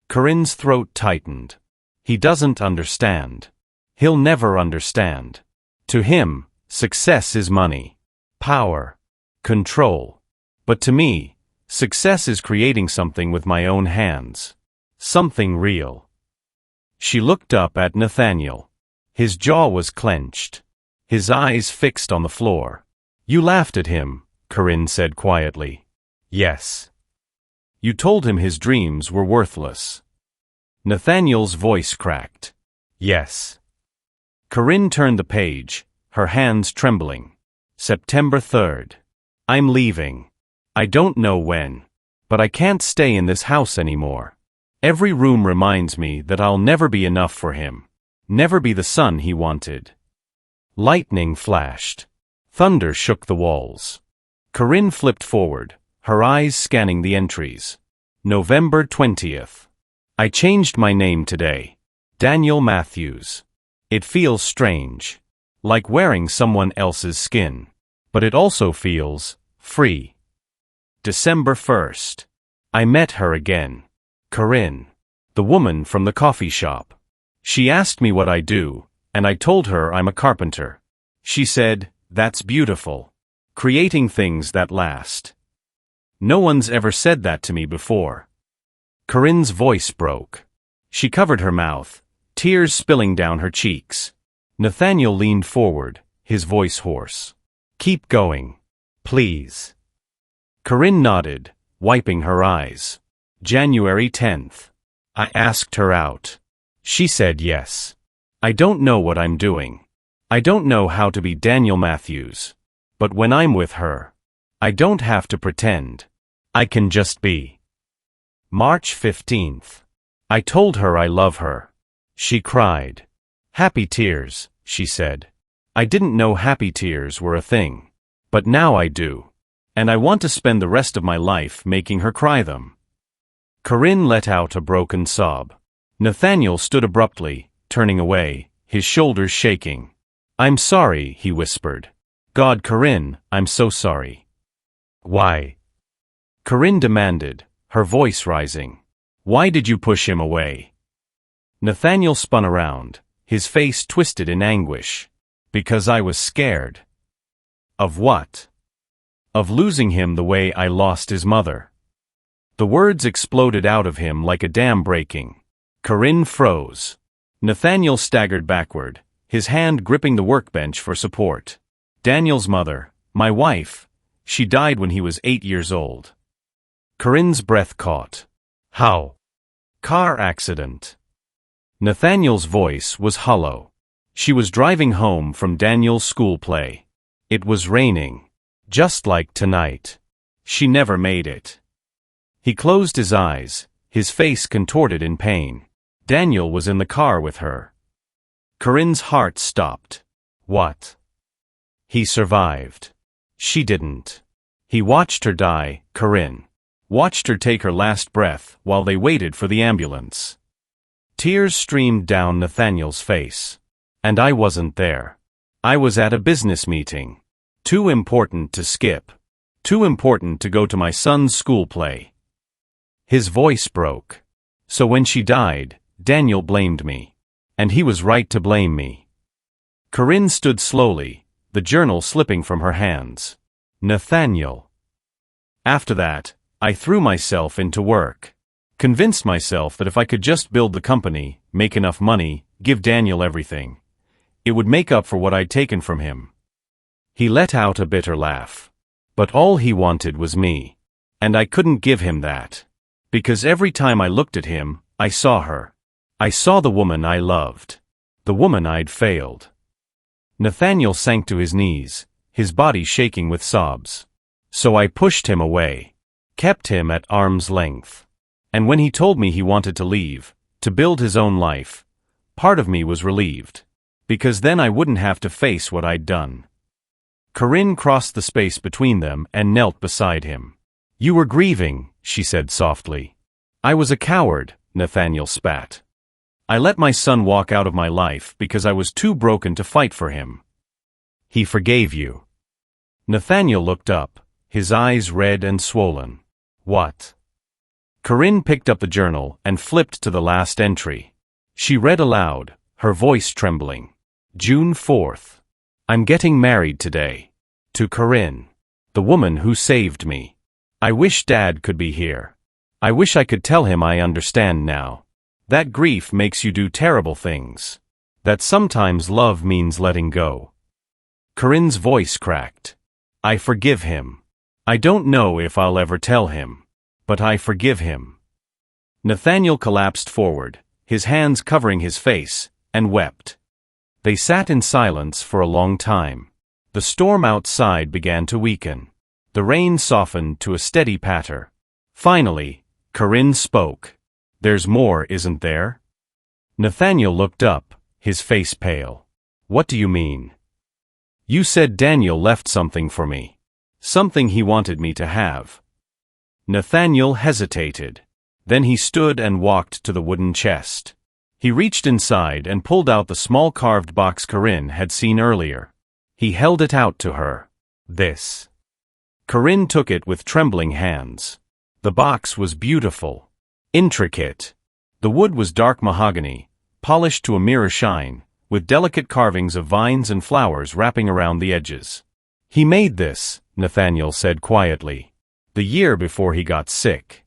Corinne's throat tightened. He doesn't understand. He'll never understand. To him, success is money. Power. Control. But to me, success is creating something with my own hands. Something real. She looked up at Nathaniel. His jaw was clenched. His eyes fixed on the floor. You laughed at him, Corinne said quietly. Yes. You told him his dreams were worthless. Nathaniel's voice cracked. Yes. Corinne turned the page, her hands trembling. September 3rd. I'm leaving. I don't know when. But I can't stay in this house anymore. Every room reminds me that I'll never be enough for him. Never be the son he wanted. Lightning flashed. Thunder shook the walls. Corinne flipped forward, her eyes scanning the entries. November 20th. I changed my name today. Daniel Matthews. It feels strange. Like wearing someone else's skin. But it also feels free. December 1st. I met her again. Corinne. The woman from the coffee shop. She asked me what I do, and I told her I'm a carpenter. She said, that's beautiful. Creating things that last. No one's ever said that to me before. Corinne's voice broke. She covered her mouth, tears spilling down her cheeks. Nathaniel leaned forward, his voice hoarse. Keep going. Please. Corinne nodded, wiping her eyes. January 10th. I asked her out. She said yes. I don't know what I'm doing. I don't know how to be Daniel Matthews. But when I'm with her, I don't have to pretend. I can just be. March 15th. I told her I love her. She cried. Happy tears, she said. I didn't know happy tears were a thing. But now I do. And I want to spend the rest of my life making her cry them. Corinne let out a broken sob. Nathaniel stood abruptly, turning away, his shoulders shaking. I'm sorry, he whispered. God, Corinne, I'm so sorry. Why? Corinne demanded, her voice rising. Why did you push him away? Nathaniel spun around, his face twisted in anguish. Because I was scared. Of what? Of losing him the way I lost his mother. The words exploded out of him like a dam breaking. Corinne froze. Nathaniel staggered backward, his hand gripping the workbench for support. Daniel's mother, my wife, she died when he was 8 years old. Corinne's breath caught. How? Car accident. Nathaniel's voice was hollow. She was driving home from Daniel's school play. It was raining. Just like tonight. She never made it. He closed his eyes, his face contorted in pain. Daniel was in the car with her. Corinne's heart stopped. What? He survived. She didn't. He watched her die, Corinne. watched her take her last breath while they waited for the ambulance. Tears streamed down Nathaniel's face. And I wasn't there. I was at a business meeting. Too important to skip. Too important to go to my son's school play. His voice broke. So when she died, Daniel blamed me. And he was right to blame me. Corinne stood slowly, the journal slipping from her hands. Nathaniel. After that, I threw myself into work. Convinced myself that if I could just build the company, make enough money, give Daniel everything, it would make up for what I'd taken from him. He let out a bitter laugh. But all he wanted was me. And I couldn't give him that. Because every time I looked at him, I saw her. I saw the woman I loved. The woman I'd failed. Nathaniel sank to his knees, his body shaking with sobs. So I pushed him away. Kept him at arm's length. And when he told me he wanted to leave, to build his own life, part of me was relieved. Because then I wouldn't have to face what I'd done. Corinne crossed the space between them and knelt beside him. You were grieving, she said softly. I was a coward, Nathaniel spat. I let my son walk out of my life because I was too broken to fight for him. He forgave you. Nathaniel looked up, his eyes red and swollen. What? Corinne picked up the journal and flipped to the last entry. She read aloud, her voice trembling. June 4th. I'm getting married today. To Corinne. The woman who saved me. I wish Dad could be here. I wish I could tell him I understand now. That grief makes you do terrible things. That sometimes love means letting go. Corinne's voice cracked. I forgive him. I don't know if I'll ever tell him. But I forgive him. Nathaniel collapsed forward, his hands covering his face, and wept. They sat in silence for a long time. The storm outside began to weaken. The rain softened to a steady patter. Finally, Corinne spoke. There's more, isn't there? Nathaniel looked up, his face pale. What do you mean? You said Daniel left something for me. Something he wanted me to have. Nathaniel hesitated. Then he stood and walked to the wooden chest. He reached inside and pulled out the small carved box Corinne had seen earlier. He held it out to her. This. Corinne took it with trembling hands. The box was beautiful. Intricate. The wood was dark mahogany, polished to a mirror shine, with delicate carvings of vines and flowers wrapping around the edges. He made this, Nathaniel said quietly, the year before he got sick.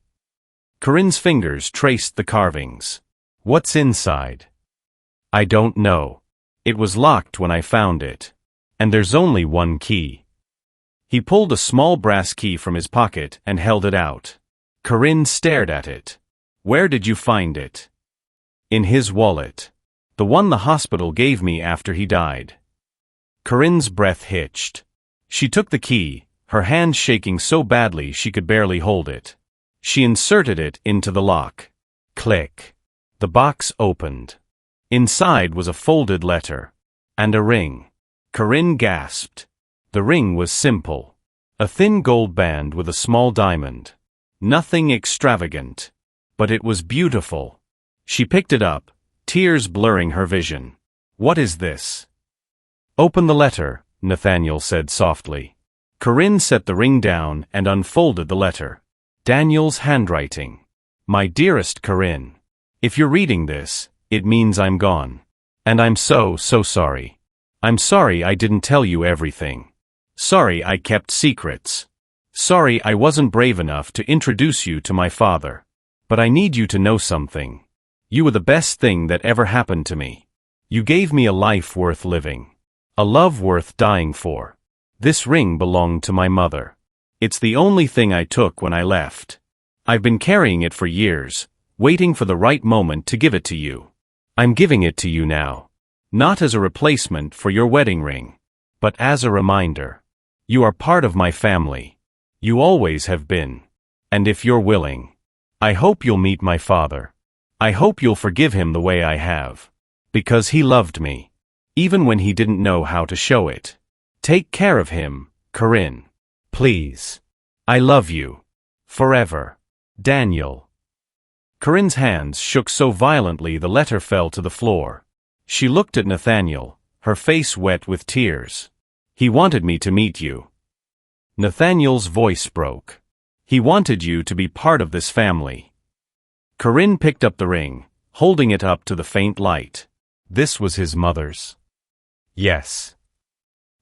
Corinne's fingers traced the carvings. What's inside? I don't know. It was locked when I found it. And there's only one key. He pulled a small brass key from his pocket and held it out. Corinne stared at it. Where did you find it? In his wallet. The one the hospital gave me after he died. Corinne's breath hitched. She took the key, her hand shaking so badly she could barely hold it. She inserted it into the lock. Click. The box opened. Inside was a folded letter. And a ring. Corinne gasped. The ring was simple. A thin gold band with a small diamond. Nothing extravagant. But it was beautiful. She picked it up, tears blurring her vision. What is this? Open the letter, Nathaniel said softly. Corinne set the ring down and unfolded the letter. Daniel's handwriting. My dearest Corinne. If you're reading this, it means I'm gone. And I'm so sorry. I'm sorry I didn't tell you everything. Sorry I kept secrets. Sorry I wasn't brave enough to introduce you to my father. But I need you to know something. You were the best thing that ever happened to me. You gave me a life worth living. A love worth dying for. This ring belonged to my mother. It's the only thing I took when I left. I've been carrying it for years, waiting for the right moment to give it to you. I'm giving it to you now. Not as a replacement for your wedding ring, but as a reminder. You are part of my family. You always have been. And if you're willing, I hope you'll meet my father. I hope you'll forgive him the way I have. Because he loved me. Even when he didn't know how to show it. Take care of him, Corinne. Please. I love you. Forever. Daniel. Corinne's hands shook so violently the letter fell to the floor. She looked at Nathaniel, her face wet with tears. He wanted me to meet you. Nathaniel's voice broke. He wanted you to be part of this family. Corinne picked up the ring, holding it up to the faint light. This was his mother's. Yes.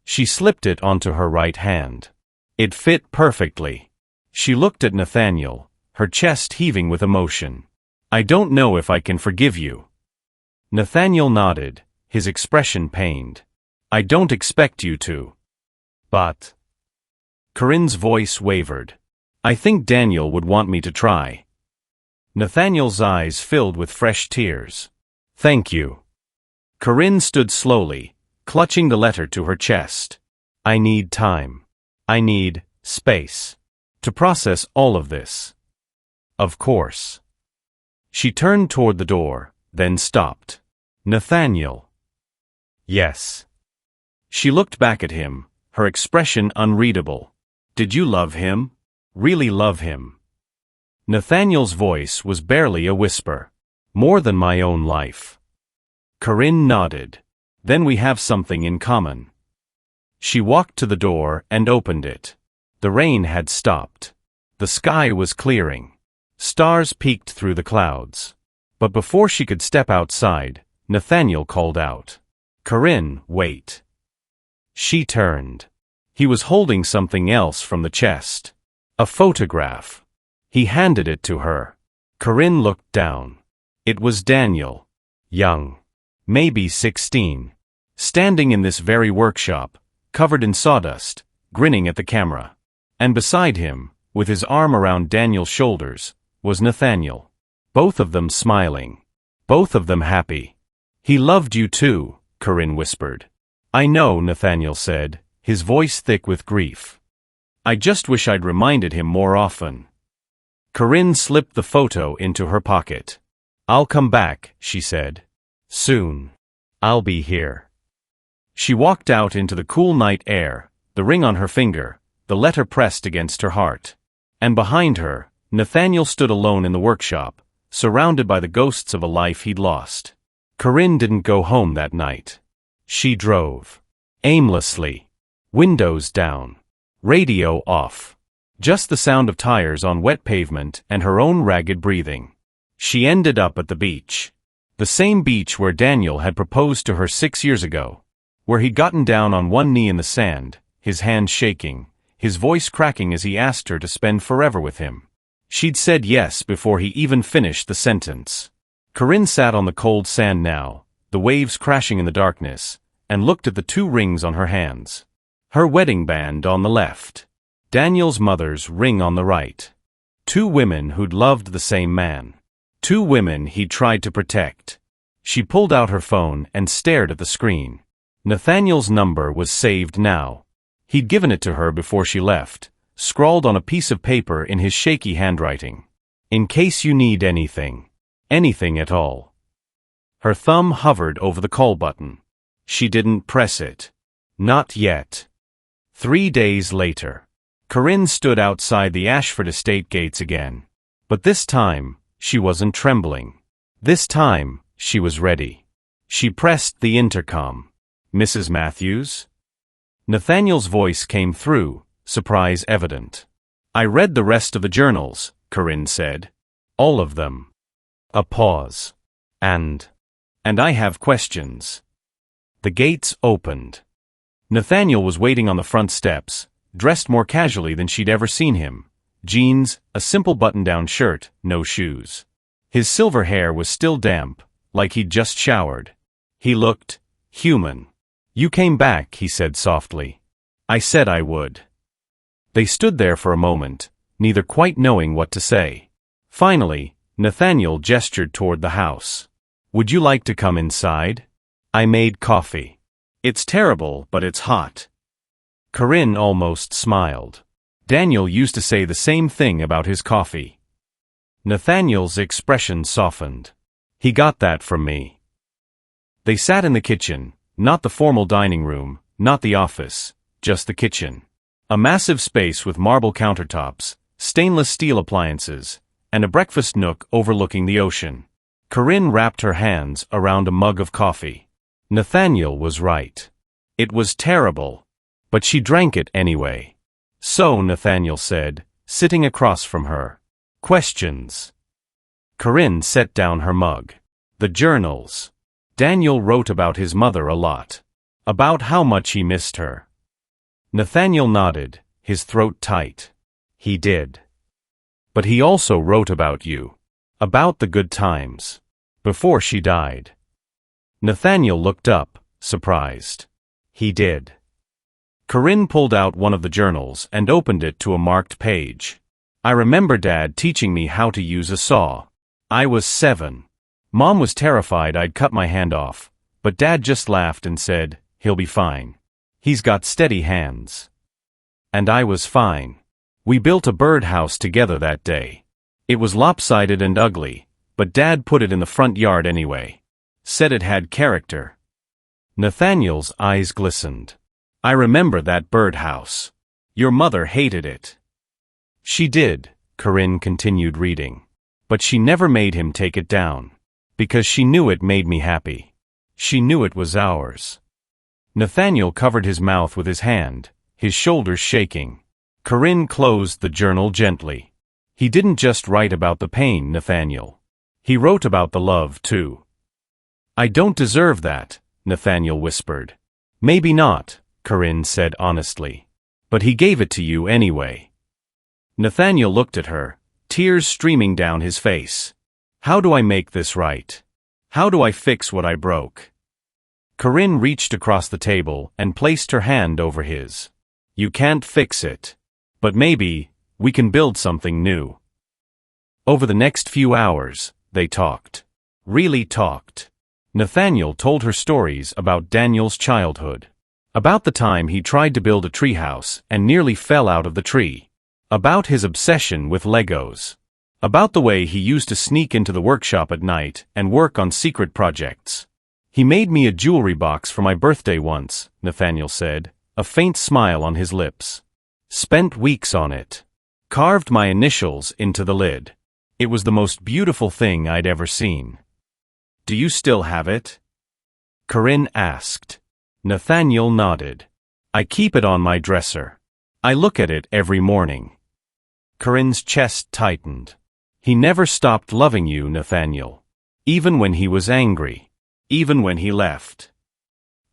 She slipped it onto her right hand. It fit perfectly. She looked at Nathaniel, her chest heaving with emotion. I don't know if I can forgive you. Nathaniel nodded, his expression pained. I don't expect you to. But. Corinne's voice wavered. I think Daniel would want me to try. Nathaniel's eyes filled with fresh tears. Thank you. Corinne stood slowly, clutching the letter to her chest. I need time. I need space to process all of this. Of course. She turned toward the door, then stopped. Nathaniel. Yes. She looked back at him, her expression unreadable. Did you love him? Really love him? Nathaniel's voice was barely a whisper. More than my own life. Corinne nodded. Then we have something in common. She walked to the door and opened it. The rain had stopped. The sky was clearing. Stars peeked through the clouds. But before she could step outside, Nathaniel called out. Corinne, wait. She turned. He was holding something else from the chest. A photograph. He handed it to her. Corinne looked down. It was Daniel. Young. Maybe 16. Standing in this very workshop, covered in sawdust, grinning at the camera. And beside him, with his arm around Daniel's shoulders, was Nathaniel. Both of them smiling. Both of them happy. He loved you too, Corinne whispered. I know, Nathaniel said, his voice thick with grief. I just wish I'd reminded him more often. Corinne slipped the photo into her pocket. I'll come back, she said. Soon. I'll be here. She walked out into the cool night air, the ring on her finger, the letter pressed against her heart. And behind her, Nathaniel stood alone in the workshop, surrounded by the ghosts of a life he'd lost. Corinne didn't go home that night. She drove. Aimlessly. Windows down. Radio off. Just the sound of tires on wet pavement and her own ragged breathing. She ended up at the beach. The same beach where Daniel had proposed to her 6 years ago. Where he'd gotten down on one knee in the sand, his hands shaking, his voice cracking as he asked her to spend forever with him. She'd said yes before he even finished the sentence. Corinne sat on the cold sand now, the waves crashing in the darkness, and looked at the 2 rings on her hands. Her wedding band on the left. Daniel's mother's ring on the right. 2 women who'd loved the same man. 2 women he'd tried to protect. She pulled out her phone and stared at the screen. Nathaniel's number was saved now. He'd given it to her before she left, scrawled on a piece of paper in his shaky handwriting. In case you need anything. Anything at all. Her thumb hovered over the call button. She didn't press it. Not yet. 3 days later. Corinne stood outside the Ashford estate gates again. But this time, she wasn't trembling. This time, she was ready. She pressed the intercom. Mrs. Matthews? Nathaniel's voice came through, surprise evident. I read the rest of the journals, Corinne said. All of them. A pause. And I have questions. The gates opened. Nathaniel was waiting on the front steps, dressed more casually than she'd ever seen him. Jeans, a simple button-down shirt, no shoes. His silver hair was still damp, like he'd just showered. He looked human. You came back, he said softly. I said I would. They stood there for a moment, neither quite knowing what to say. Finally, Nathaniel gestured toward the house. Would you like to come inside? I made coffee. It's terrible, but it's hot. Corinne almost smiled. Daniel used to say the same thing about his coffee. Nathaniel's expression softened. He got that from me. They sat in the kitchen, not the formal dining room, not the office, just the kitchen. A massive space with marble countertops, stainless steel appliances, and a breakfast nook overlooking the ocean. Corinne wrapped her hands around a mug of coffee. Nathaniel was right. It was terrible, but she drank it anyway. So, Nathaniel said, sitting across from her. Questions. Corinne set down her mug. The journals. Daniel wrote about his mother a lot. About how much he missed her. Nathaniel nodded, his throat tight. He did. But he also wrote about you. About the good times. Before she died. Nathaniel looked up, surprised. He did. Corinne pulled out one of the journals and opened it to a marked page. I remember Dad teaching me how to use a saw. I was 7. Mom was terrified I'd cut my hand off, but Dad just laughed and said, "He'll be fine. He's got steady hands." And I was fine. We built a birdhouse together that day. It was lopsided and ugly, but Dad put it in the front yard anyway. Said it had character. Nathaniel's eyes glistened. I remember that birdhouse. Your mother hated it. She did, Corinne continued reading. But she never made him take it down. Because she knew it made me happy. She knew it was ours. Nathaniel covered his mouth with his hand, his shoulders shaking. Corinne closed the journal gently. He didn't just write about the pain, Nathaniel. He wrote about the love, too. I don't deserve that, Nathaniel whispered. Maybe not, Corinne said honestly. But he gave it to you anyway. Nathaniel looked at her, tears streaming down his face. How do I make this right? How do I fix what I broke? Corinne reached across the table and placed her hand over his. You can't fix it. But maybe, we can build something new. Over the next few hours, they talked. Really talked. Nathaniel told her stories about Daniel's childhood. About the time he tried to build a treehouse and nearly fell out of the tree. About his obsession with Legos. About the way he used to sneak into the workshop at night and work on secret projects. He made me a jewelry box for my birthday once, Nathaniel said, a faint smile on his lips. Spent weeks on it. Carved my initials into the lid. It was the most beautiful thing I'd ever seen. Do you still have it? Corinne asked. Nathaniel nodded. I keep it on my dresser. I look at it every morning. Corinne's chest tightened. He never stopped loving you, Nathaniel. Even when he was angry. Even when he left.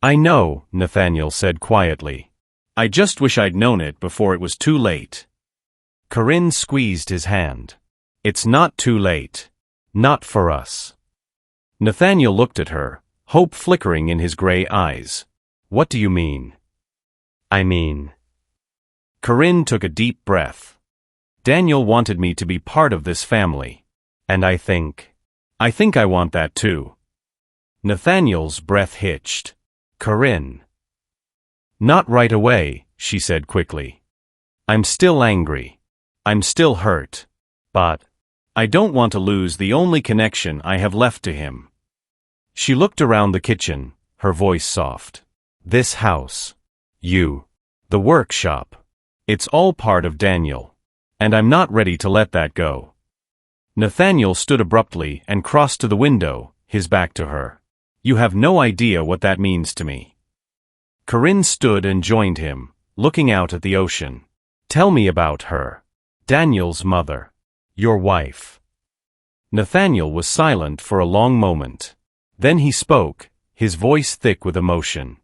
I know, Nathaniel said quietly. I just wish I'd known it before it was too late. Corinne squeezed his hand. It's not too late. Not for us. Nathaniel looked at her, hope flickering in his gray eyes. What do you mean? I mean. Corinne took a deep breath. Daniel wanted me to be part of this family. And I think I want that too. Nathaniel's breath hitched. Corinne. Not right away, she said quickly. I'm still angry. I'm still hurt. But I don't want to lose the only connection I have left to him. She looked around the kitchen, her voice soft. This house. You. The workshop. It's all part of Daniel. And I'm not ready to let that go. Nathaniel stood abruptly and crossed to the window, his back to her. You have no idea what that means to me. Corinne stood and joined him, looking out at the ocean. Tell me about her. Daniel's mother. Your wife. Nathaniel was silent for a long moment. Then he spoke, his voice thick with emotion.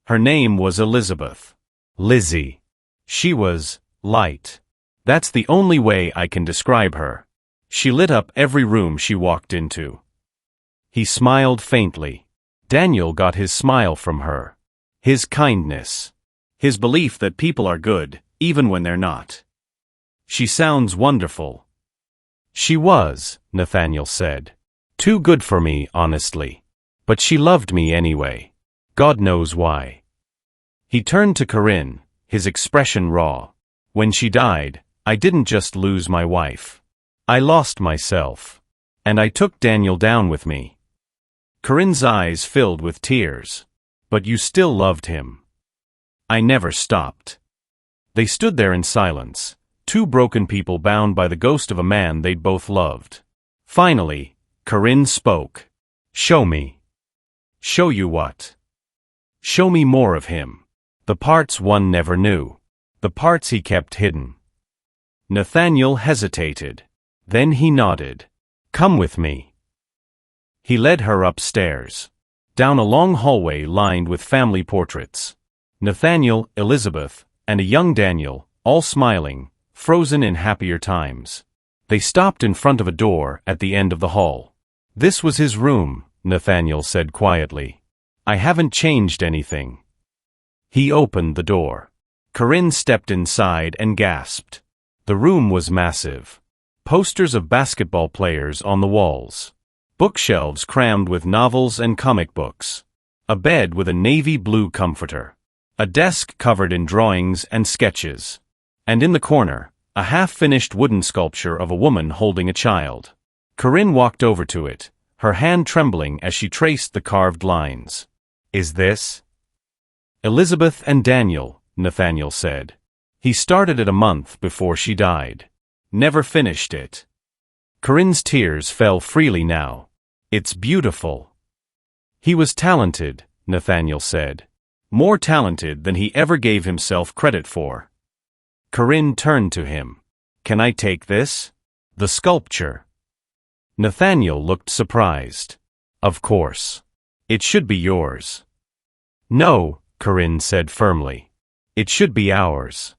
Her name was Elizabeth. Lizzie. She was light. That's the only way I can describe her. She lit up every room she walked into. He smiled faintly. Daniel got his smile from her. His kindness. His belief that people are good, even when they're not. She sounds wonderful. She was, Nathaniel said. Too good for me, honestly. But she loved me anyway. God knows why. He turned to Corinne, his expression raw. When she died, I didn't just lose my wife. I lost myself. And I took Daniel down with me. Corinne's eyes filled with tears. But you still loved him. I never stopped. They stood there in silence, two broken people bound by the ghost of a man they'd both loved. Finally, Corinne spoke. Show me. Show you what? Show me more of him. The parts one never knew. The parts he kept hidden. Nathaniel hesitated. Then he nodded. Come with me. He led her upstairs. Down a long hallway lined with family portraits. Nathaniel, Elizabeth, and a young Daniel, all smiling, frozen in happier times. They stopped in front of a door at the end of the hall. This was his room, Nathaniel said quietly. I haven't changed anything. He opened the door. Corinne stepped inside and gasped. The room was massive. Posters of basketball players on the walls. Bookshelves crammed with novels and comic books. A bed with a navy blue comforter. A desk covered in drawings and sketches. And in the corner, a half-finished wooden sculpture of a woman holding a child. Corinne walked over to it, her hand trembling as she traced the carved lines. Is this? Elizabeth and Daniel, Nathaniel said. He started it a month before she died. Never finished it. Corinne's tears fell freely now. It's beautiful. He was talented, Nathaniel said. More talented than he ever gave himself credit for. Corinne turned to him. Can I take this? The sculpture. Nathaniel looked surprised. Of course. It should be yours. No, Corinne said firmly. It should be ours.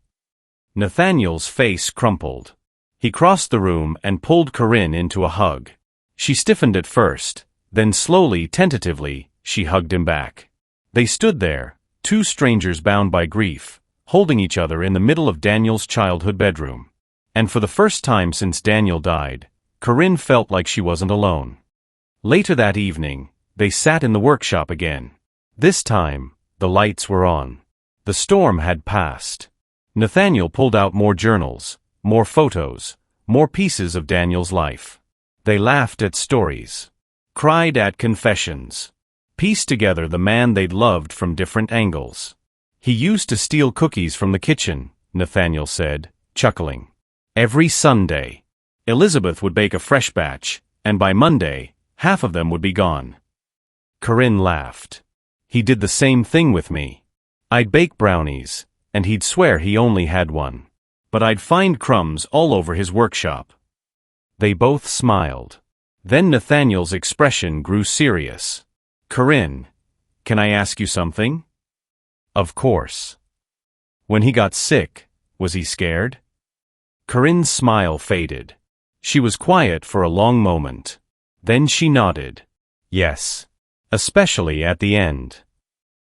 Nathaniel's face crumpled. He crossed the room and pulled Corinne into a hug. She stiffened at first, then slowly, tentatively, she hugged him back. They stood there, two strangers bound by grief, holding each other in the middle of Daniel's childhood bedroom. And for the first time since Daniel died, Corinne felt like she wasn't alone. Later that evening, they sat in the workshop again. This time, the lights were on. The storm had passed. Nathaniel pulled out more journals, more photos, more pieces of Daniel's life. They laughed at stories, cried at confessions, pieced together the man they'd loved from different angles. He used to steal cookies from the kitchen, Nathaniel said, chuckling. Every Sunday, Elizabeth would bake a fresh batch, and by Monday, half of them would be gone. Corinne laughed. He did the same thing with me. I'd bake brownies, and he'd swear he only had one. But I'd find crumbs all over his workshop. They both smiled. Then Nathaniel's expression grew serious. Corinne, can I ask you something? Of course. When he got sick, was he scared? Corinne's smile faded. She was quiet for a long moment. Then she nodded. Yes. Especially at the end.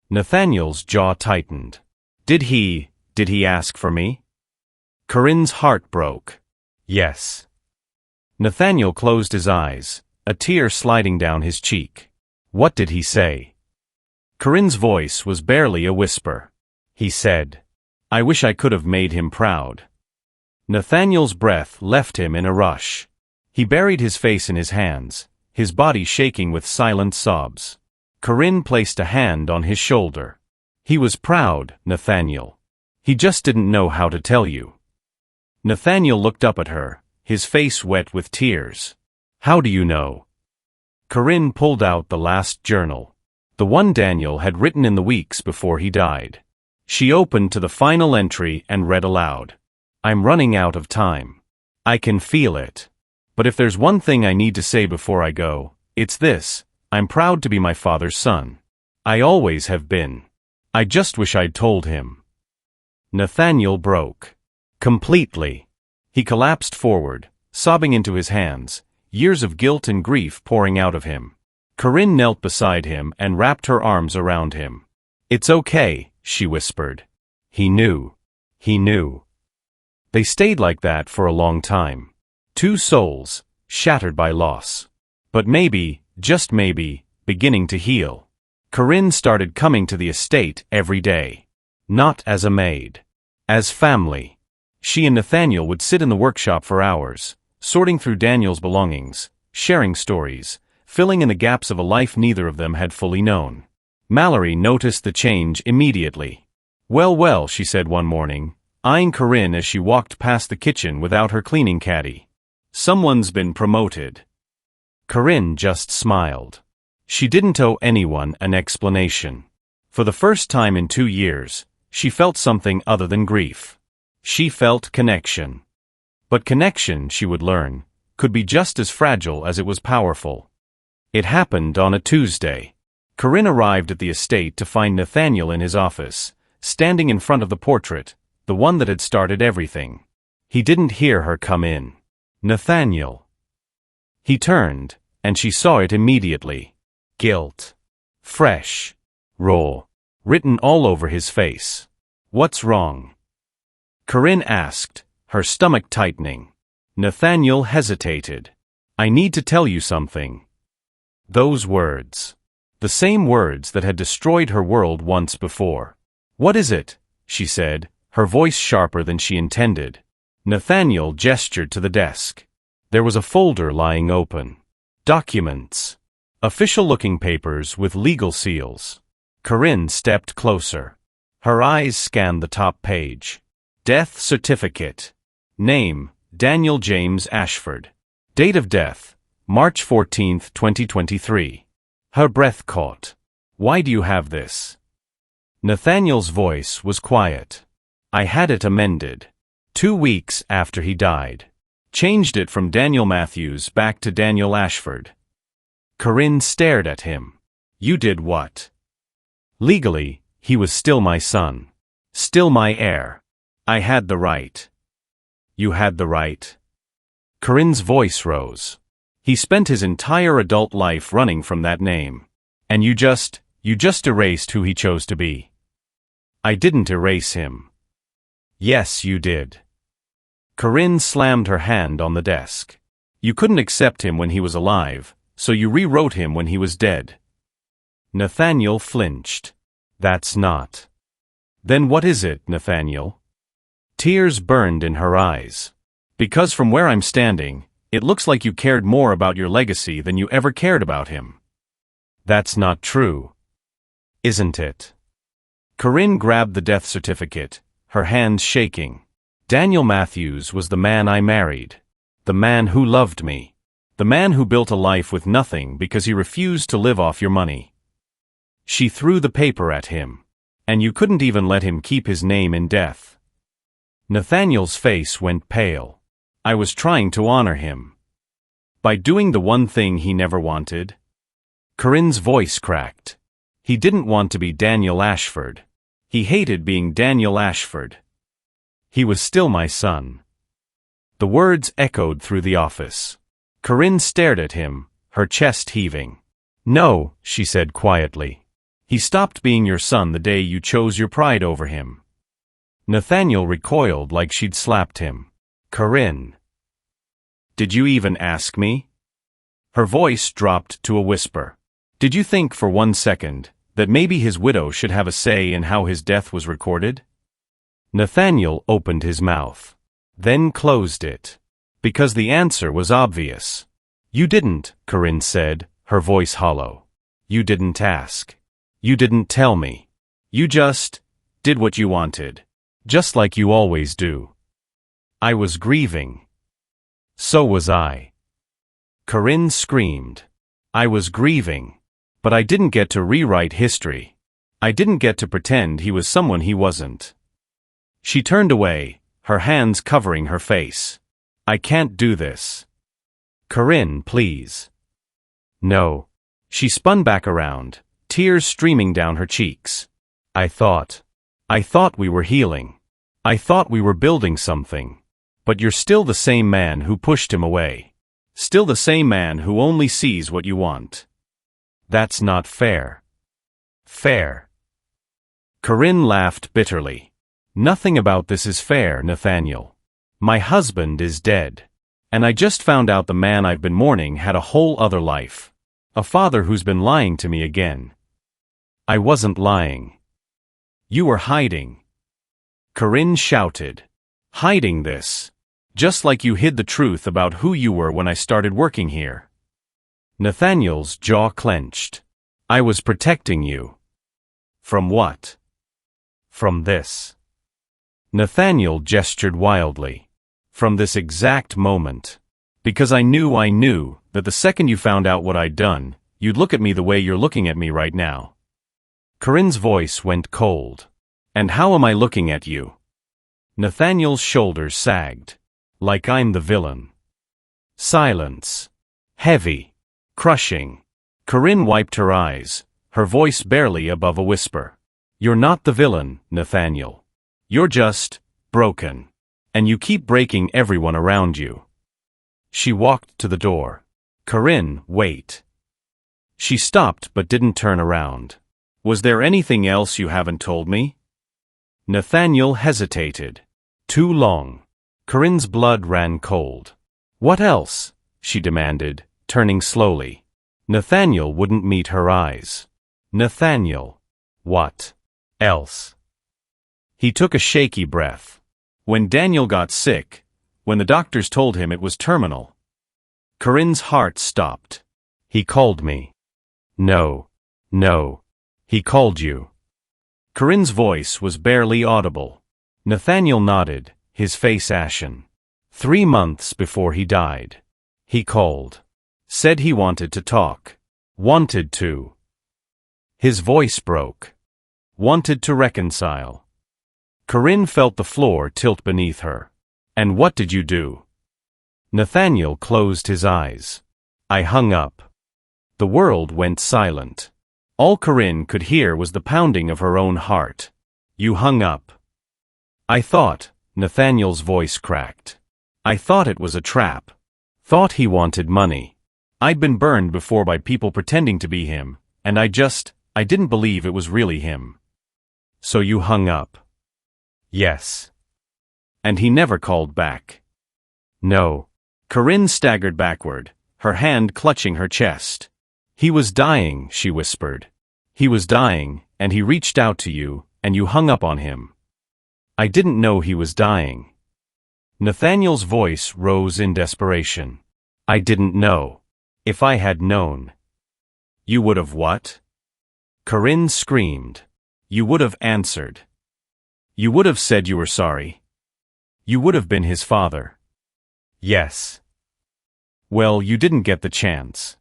Nathaniel's jaw tightened. Did he ask for me? Corinne's heart broke. Yes. Nathaniel closed his eyes, a tear sliding down his cheek. What did he say? Corinne's voice was barely a whisper. He said, I wish I could have made him proud. Nathaniel's breath left him in a rush. He buried his face in his hands, his body shaking with silent sobs. Corinne placed a hand on his shoulder. He was proud, Nathaniel. He just didn't know how to tell you. Nathaniel looked up at her, his face wet with tears. How do you know? Corinne pulled out the last journal. The one Daniel had written in the weeks before he died. She opened to the final entry and read aloud. I'm running out of time. I can feel it. But if there's one thing I need to say before I go, it's this. I'm proud to be my father's son. I always have been. I just wish I'd told him. Nathaniel broke. Completely. He collapsed forward, sobbing into his hands, years of guilt and grief pouring out of him. Corinne knelt beside him and wrapped her arms around him. It's okay, she whispered. He knew. He knew. They stayed like that for a long time. Two souls, shattered by loss. But maybe, just maybe, beginning to heal. Corinne started coming to the estate every day. Not as a maid. As family. She and Nathaniel would sit in the workshop for hours, sorting through Daniel's belongings, sharing stories, filling in the gaps of a life neither of them had fully known. Mallory noticed the change immediately. Well, she said one morning, eyeing Corinne as she walked past the kitchen without her cleaning caddy. Someone's been promoted. Corinne just smiled. She didn't owe anyone an explanation. For the first time in 2 years, she felt something other than grief. She felt connection. But connection, she would learn, could be just as fragile as it was powerful. It happened on a Tuesday. Corinne arrived at the estate to find Nathaniel in his office, standing in front of the portrait, the one that had started everything. He didn't hear her come in. Nathaniel. He turned, and she saw it immediately. Guilt. Fresh. Raw. Written all over his face. What's wrong? Corinne asked, her stomach tightening. Nathaniel hesitated. I need to tell you something. Those words. The same words that had destroyed her world once before. What is it? She said, her voice sharper than she intended. Nathaniel gestured to the desk. There was a folder lying open. Documents. Official-looking papers with legal seals. Corinne stepped closer. Her eyes scanned the top page. Death certificate. Name, Daniel James Ashford. Date of death, March 14, 2023. Her breath caught. Why do you have this? Nathaniel's voice was quiet. I had it amended. 2 weeks after he died. Changed it from Daniel Matthews back to Daniel Ashford. Corinne stared at him. You did what? Legally, he was still my son. Still my heir. I had the right. You had the right? Corinne's voice rose. He spent his entire adult life running from that name. And you just erased who he chose to be. I didn't erase him. Yes, you did. Corinne slammed her hand on the desk. You couldn't accept him when he was alive, so you rewrote him when he was dead. Nathaniel flinched. That's not. Then what is it, Nathaniel? Tears burned in her eyes. Because from where I'm standing, it looks like you cared more about your legacy than you ever cared about him. That's not true. Isn't it? Corinne grabbed the death certificate, her hands shaking. Daniel Matthews was the man I married. The man who loved me. The man who built a life with nothing because he refused to live off your money. She threw the paper at him. And you couldn't even let him keep his name in death. Nathaniel's face went pale. I was trying to honor him. By doing the one thing he never wanted. Corinne's voice cracked. He didn't want to be Daniel Ashford. He hated being Daniel Ashford. He was still my son. The words echoed through the office. Corinne stared at him, her chest heaving. No, she said quietly. He stopped being your son the day you chose your pride over him. Nathaniel recoiled like she'd slapped him. Corinne. Did you even ask me? Her voice dropped to a whisper. Did you think for 1 second that maybe his widow should have a say in how his death was recorded? Nathaniel opened his mouth. Then closed it. Because the answer was obvious. You didn't, Corinne said, her voice hollow. You didn't ask. You didn't tell me. You just did what you wanted. Just like you always do. I was grieving. So was I. Corinne screamed. I was grieving. But I didn't get to rewrite history. I didn't get to pretend he was someone he wasn't. She turned away, her hands covering her face. I can't do this. Corinne, please. No. She spun back around, tears streaming down her cheeks. I thought we were healing. I thought we were building something. But you're still the same man who pushed him away. Still the same man who only sees what you want. That's not fair. Fair. Corinne laughed bitterly. Nothing about this is fair, Nathaniel. My husband is dead. And I just found out the man I've been mourning had a whole other life. A father who's been lying to me again. I wasn't lying. You were hiding. Corinne shouted. Hiding this. Just like you hid the truth about who you were when I started working here. Nathaniel's jaw clenched. I was protecting you. From what? From this. Nathaniel gestured wildly. From this exact moment. Because I knew that the second you found out what I'd done, you'd look at me the way you're looking at me right now. Corinne's voice went cold. And how am I looking at you? Nathaniel's shoulders sagged. Like I'm the villain. Silence. Heavy. Crushing. Corinne wiped her eyes, her voice barely above a whisper. You're not the villain, Nathaniel. You're just broken. And you keep breaking everyone around you. She walked to the door. Corinne, wait. She stopped but didn't turn around. Was there anything else you haven't told me? Nathaniel hesitated. Too long. Corinne's blood ran cold. What else? She demanded, turning slowly. Nathaniel wouldn't meet her eyes. Nathaniel. What else? He took a shaky breath. When Daniel got sick, when the doctors told him it was terminal. Corinne's heart stopped. He called me. No. He called you. Corinne's voice was barely audible. Nathaniel nodded, his face ashen. 3 months before he died. He called. Said he wanted to talk. Wanted to. His voice broke. Wanted to reconcile. Corinne felt the floor tilt beneath her. And what did you do? Nathaniel closed his eyes. I hung up. The world went silent. All Corinne could hear was the pounding of her own heart. You hung up. I thought, Nathaniel's voice cracked. I thought it was a trap. Thought he wanted money. I'd been burned before by people pretending to be him, and I didn't believe it was really him. So you hung up? Yes. And he never called back? No. Corinne staggered backward, her hand clutching her chest. He was dying, she whispered. He was dying, and he reached out to you, and you hung up on him. I didn't know he was dying. Nathaniel's voice rose in desperation. I didn't know. If I had known. You would have what? Corinne screamed. You would have answered. You would have said you were sorry. You would have been his father. Yes. Well, you didn't get the chance.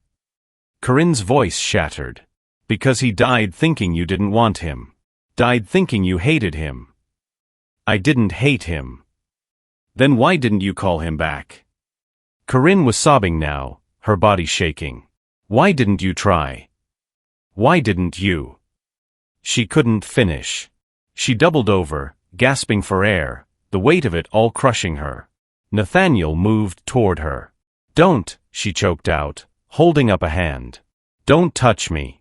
Corinne's voice shattered. Because he died thinking you didn't want him. Died thinking you hated him. I didn't hate him. Then why didn't you call him back? Corinne was sobbing now, her body shaking. Why didn't you try? Why didn't you? She couldn't finish. She doubled over, gasping for air, the weight of it all crushing her. Nathaniel moved toward her. Don't, she choked out, holding up a hand. Don't touch me.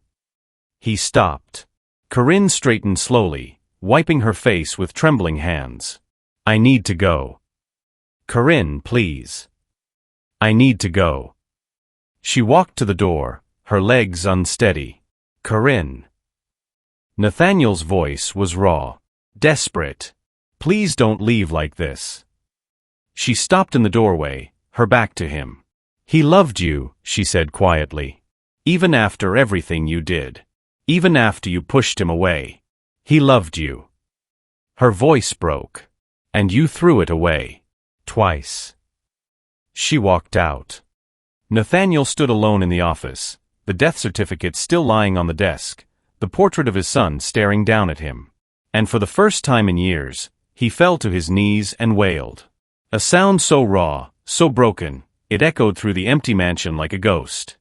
He stopped. Corinne straightened slowly, wiping her face with trembling hands. I need to go. Corinne, please. I need to go. She walked to the door, her legs unsteady. Corinne. Nathaniel's voice was raw, desperate. Please don't leave like this. She stopped in the doorway, her back to him. He loved you, she said quietly. Even after everything you did. Even after you pushed him away. He loved you. Her voice broke. And you threw it away. Twice. She walked out. Nathaniel stood alone in the office, the death certificate still lying on the desk, the portrait of his son staring down at him. And for the first time in years, he fell to his knees and wailed. A sound so raw, so broken, it echoed through the empty mansion like a ghost.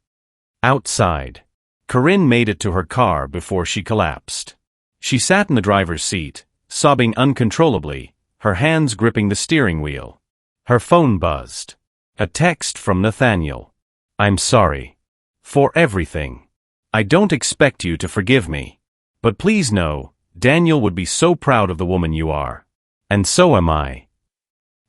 Outside. Corinne made it to her car before she collapsed. She sat in the driver's seat, sobbing uncontrollably, her hands gripping the steering wheel. Her phone buzzed. A text from Nathaniel. I'm sorry. For everything. I don't expect you to forgive me. But please know, Daniel would be so proud of the woman you are. And so am I.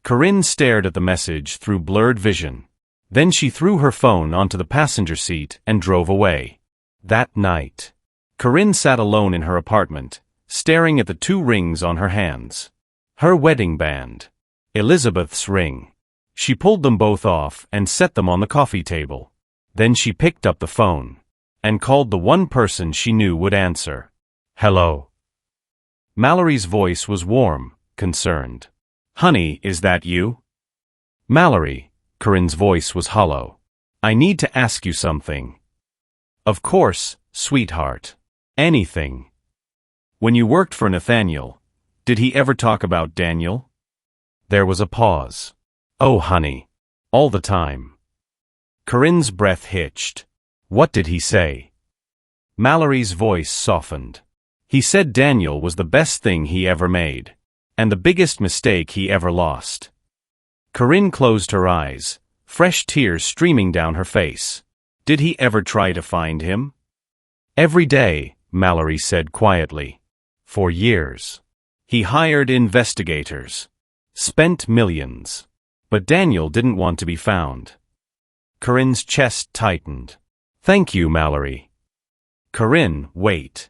Corinne stared at the message through blurred vision. Then she threw her phone onto the passenger seat and drove away. That night, Corinne sat alone in her apartment, staring at the 2 rings on her hands. Her wedding band. Elizabeth's ring. She pulled them both off and set them on the coffee table. Then she picked up the phone and called the one person she knew would answer. Hello. Mallory's voice was warm, concerned. Honey, is that you? Mallory, Corinne's voice was hollow. I need to ask you something. Of course, sweetheart. Anything. When you worked for Nathaniel, did he ever talk about Daniel? There was a pause. Oh, honey. All the time. Corinne's breath hitched. What did he say? Mallory's voice softened. He said Daniel was the best thing he ever made, and the biggest mistake he ever lost. Corinne closed her eyes, fresh tears streaming down her face. Did he ever try to find him? Every day, Mallory said quietly. For years. He hired investigators. Spent millions. But Daniel didn't want to be found. Corinne's chest tightened. Thank you, Mallory. Corinne, wait.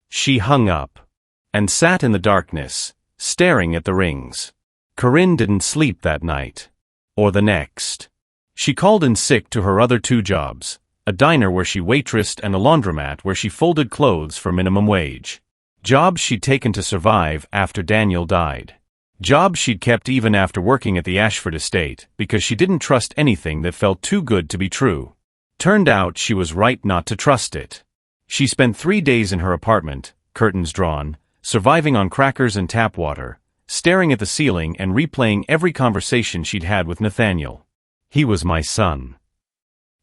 She hung up and sat in the darkness, staring at the rings. Corinne didn't sleep that night. Or the next. She called in sick to her other 2 jobs, a diner where she waitressed and a laundromat where she folded clothes for minimum wage. Jobs she'd taken to survive after Daniel died. Jobs she'd kept even after working at the Ashford estate because she didn't trust anything that felt too good to be true. Turned out she was right not to trust it. She spent 3 days in her apartment, curtains drawn, surviving on crackers and tap water, staring at the ceiling and replaying every conversation she'd had with Nathaniel. He was my son.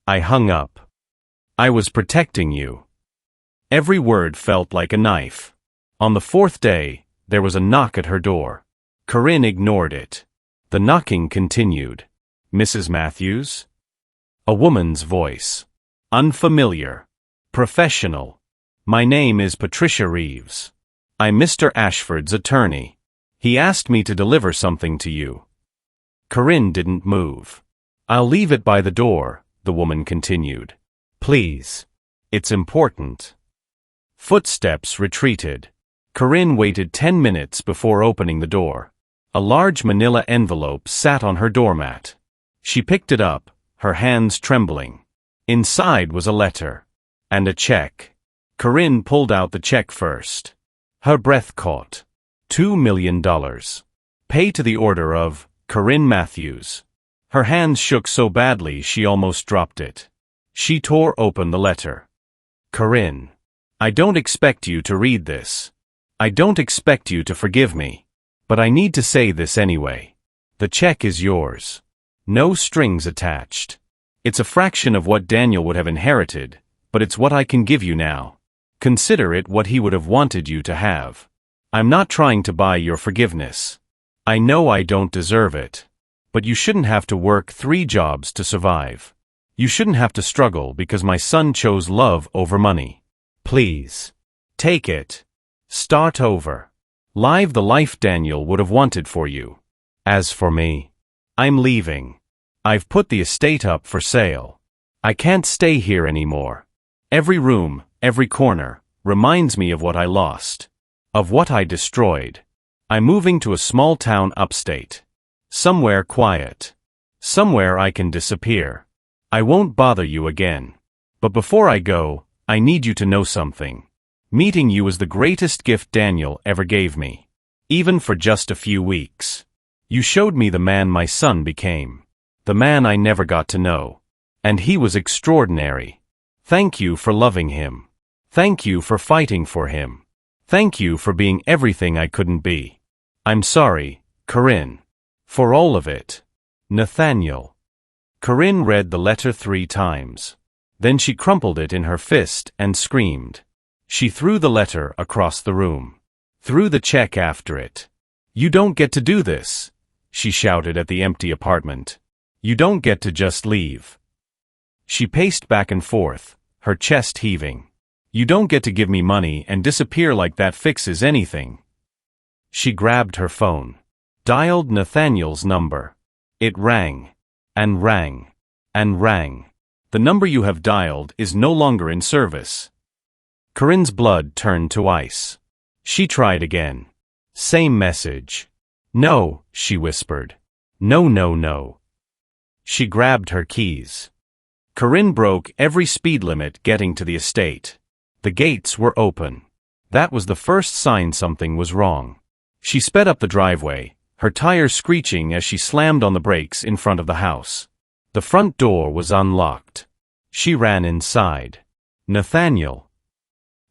I hung up. I was protecting you. Every word felt like a knife. On the 4th day, there was a knock at her door. Corinne ignored it. The knocking continued. Mrs. Matthews? A woman's voice. Unfamiliar. Professional. My name is Patricia Reeves. I'm Mr. Ashford's attorney. He asked me to deliver something to you. Corinne didn't move. I'll leave it by the door, the woman continued. Please. It's important. Footsteps retreated. Corinne waited 10 minutes before opening the door. A large manila envelope sat on her doormat. She picked it up, her hands trembling. Inside was a letter. And a check. Corinne pulled out the check first. Her breath caught. $2 million. Pay to the order of Corinne Matthews. Her hands shook so badly she almost dropped it. She tore open the letter. Corinne. I don't expect you to read this. I don't expect you to forgive me. But I need to say this anyway. The check is yours. No strings attached. It's a fraction of what Daniel would have inherited, but it's what I can give you now. Consider it what he would have wanted you to have. I'm not trying to buy your forgiveness. I know I don't deserve it. But you shouldn't have to work 3 jobs to survive. You shouldn't have to struggle because my son chose love over money. Please. Take it. Start over. Live the life Daniel would have wanted for you. As for me, I'm leaving. I've put the estate up for sale. I can't stay here anymore. Every room, every corner, reminds me of what I lost. Of what I destroyed. I'm moving to a small town upstate. Somewhere quiet. Somewhere I can disappear. I won't bother you again. But before I go, I need you to know something. Meeting you was the greatest gift Daniel ever gave me. Even for just a few weeks. You showed me the man my son became. The man I never got to know. And he was extraordinary. Thank you for loving him. Thank you for fighting for him. Thank you for being everything I couldn't be. I'm sorry, Corinne. For all of it. Nathaniel. Corinne read the letter 3 times. Then she crumpled it in her fist and screamed. She threw the letter across the room. Threw the check after it. You don't get to do this, she shouted at the empty apartment. You don't get to just leave. She paced back and forth, her chest heaving. You don't get to give me money and disappear like that fixes anything. She grabbed her phone. Dialed Nathaniel's number. It rang. And rang. And rang. The number you have dialed is no longer in service. Corinne's blood turned to ice. She tried again. Same message. No, she whispered. No, no, no. She grabbed her keys. Corinne broke every speed limit getting to the estate. The gates were open. That was the first sign something was wrong. She sped up the driveway, her tires screeching as she slammed on the brakes in front of the house. The front door was unlocked. She ran inside. Nathaniel.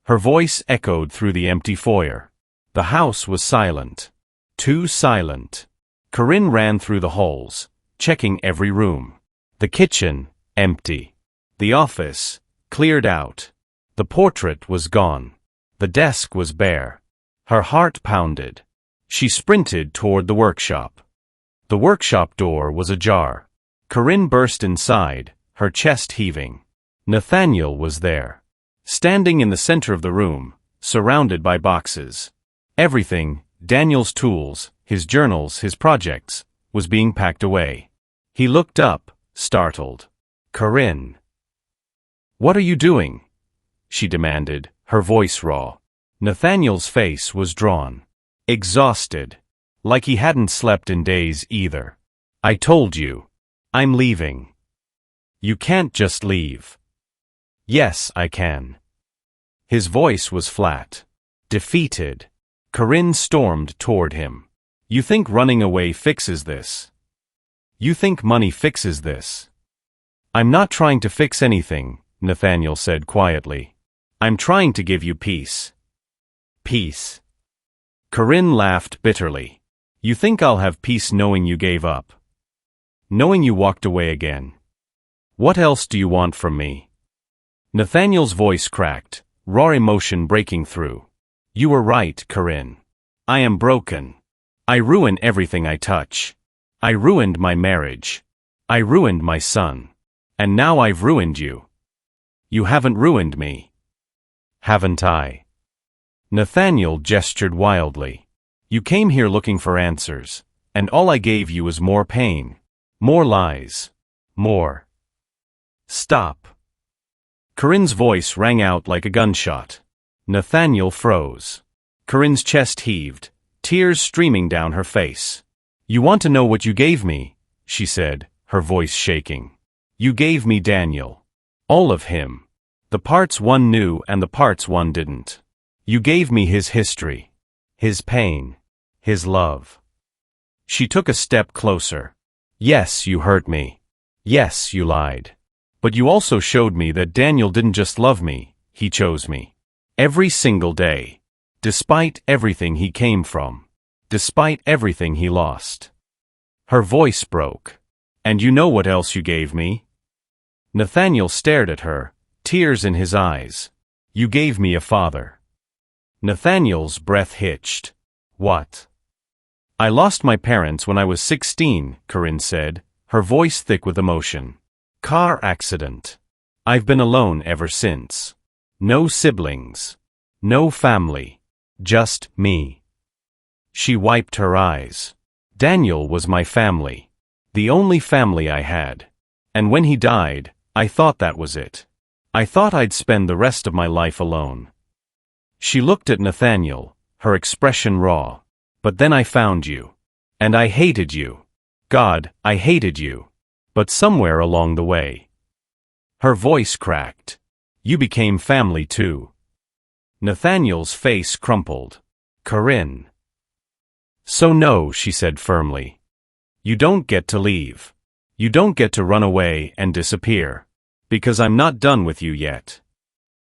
Her voice echoed through the empty foyer. The house was silent. Too silent. Corinne ran through the halls, checking every room. The kitchen, empty. The office, cleared out. The portrait was gone. The desk was bare. Her heart pounded. She sprinted toward the workshop. The workshop door was ajar. Corinne burst inside, her chest heaving. Nathaniel was there. Standing in the center of the room, surrounded by boxes. Everything, Daniel's tools, his journals, his projects, was being packed away. He looked up, startled. Corinne. "What are you doing?" she demanded, her voice raw. Nathaniel's face was drawn. Exhausted. Like he hadn't slept in days either. "I told you. I'm leaving." "You can't just leave." "Yes, I can." His voice was flat. Defeated. Corinne stormed toward him. "You think running away fixes this? You think money fixes this?" "I'm not trying to fix anything," Nathaniel said quietly. "I'm trying to give you peace." "Peace?" Corinne laughed bitterly. "You think I'll have peace knowing you gave up? Knowing you walked away again? What else do you want from me?" Nathaniel's voice cracked, raw emotion breaking through. "You were right, Corinne. I am broken. I ruin everything I touch. I ruined my marriage. I ruined my son. And now I've ruined you. You haven't ruined me. Haven't I?" Nathaniel gestured wildly. "You came here looking for answers, and all I gave you was more pain. More lies. More." "Stop." Corinne's voice rang out like a gunshot. Nathaniel froze. Corinne's chest heaved, tears streaming down her face. "You want to know what you gave me?" she said, her voice shaking. "You gave me Daniel. All of him. The parts one knew and the parts one didn't. You gave me his history. His pain. His love." She took a step closer. "Yes, you hurt me. Yes, you lied. But you also showed me that Daniel didn't just love me, he chose me. Every single day. Despite everything he came from. Despite everything he lost." Her voice broke. "And you know what else you gave me?" Nathaniel stared at her, tears in his eyes. "You gave me a father." Nathaniel's breath hitched. "What?" "I lost my parents when I was 16, Corinne said, her voice thick with emotion. "Car accident. I've been alone ever since. No siblings. No family. Just me." She wiped her eyes. "Daniel was my family. The only family I had. And when he died, I thought that was it. I thought I'd spend the rest of my life alone." She looked at Nathaniel, her expression raw. "But then I found you. And I hated you. God, I hated you. But somewhere along the way." Her voice cracked. "You became family too." Nathaniel's face crumpled. "Corinne." "So no," she said firmly. "You don't get to leave. You don't get to run away and disappear. Because I'm not done with you yet."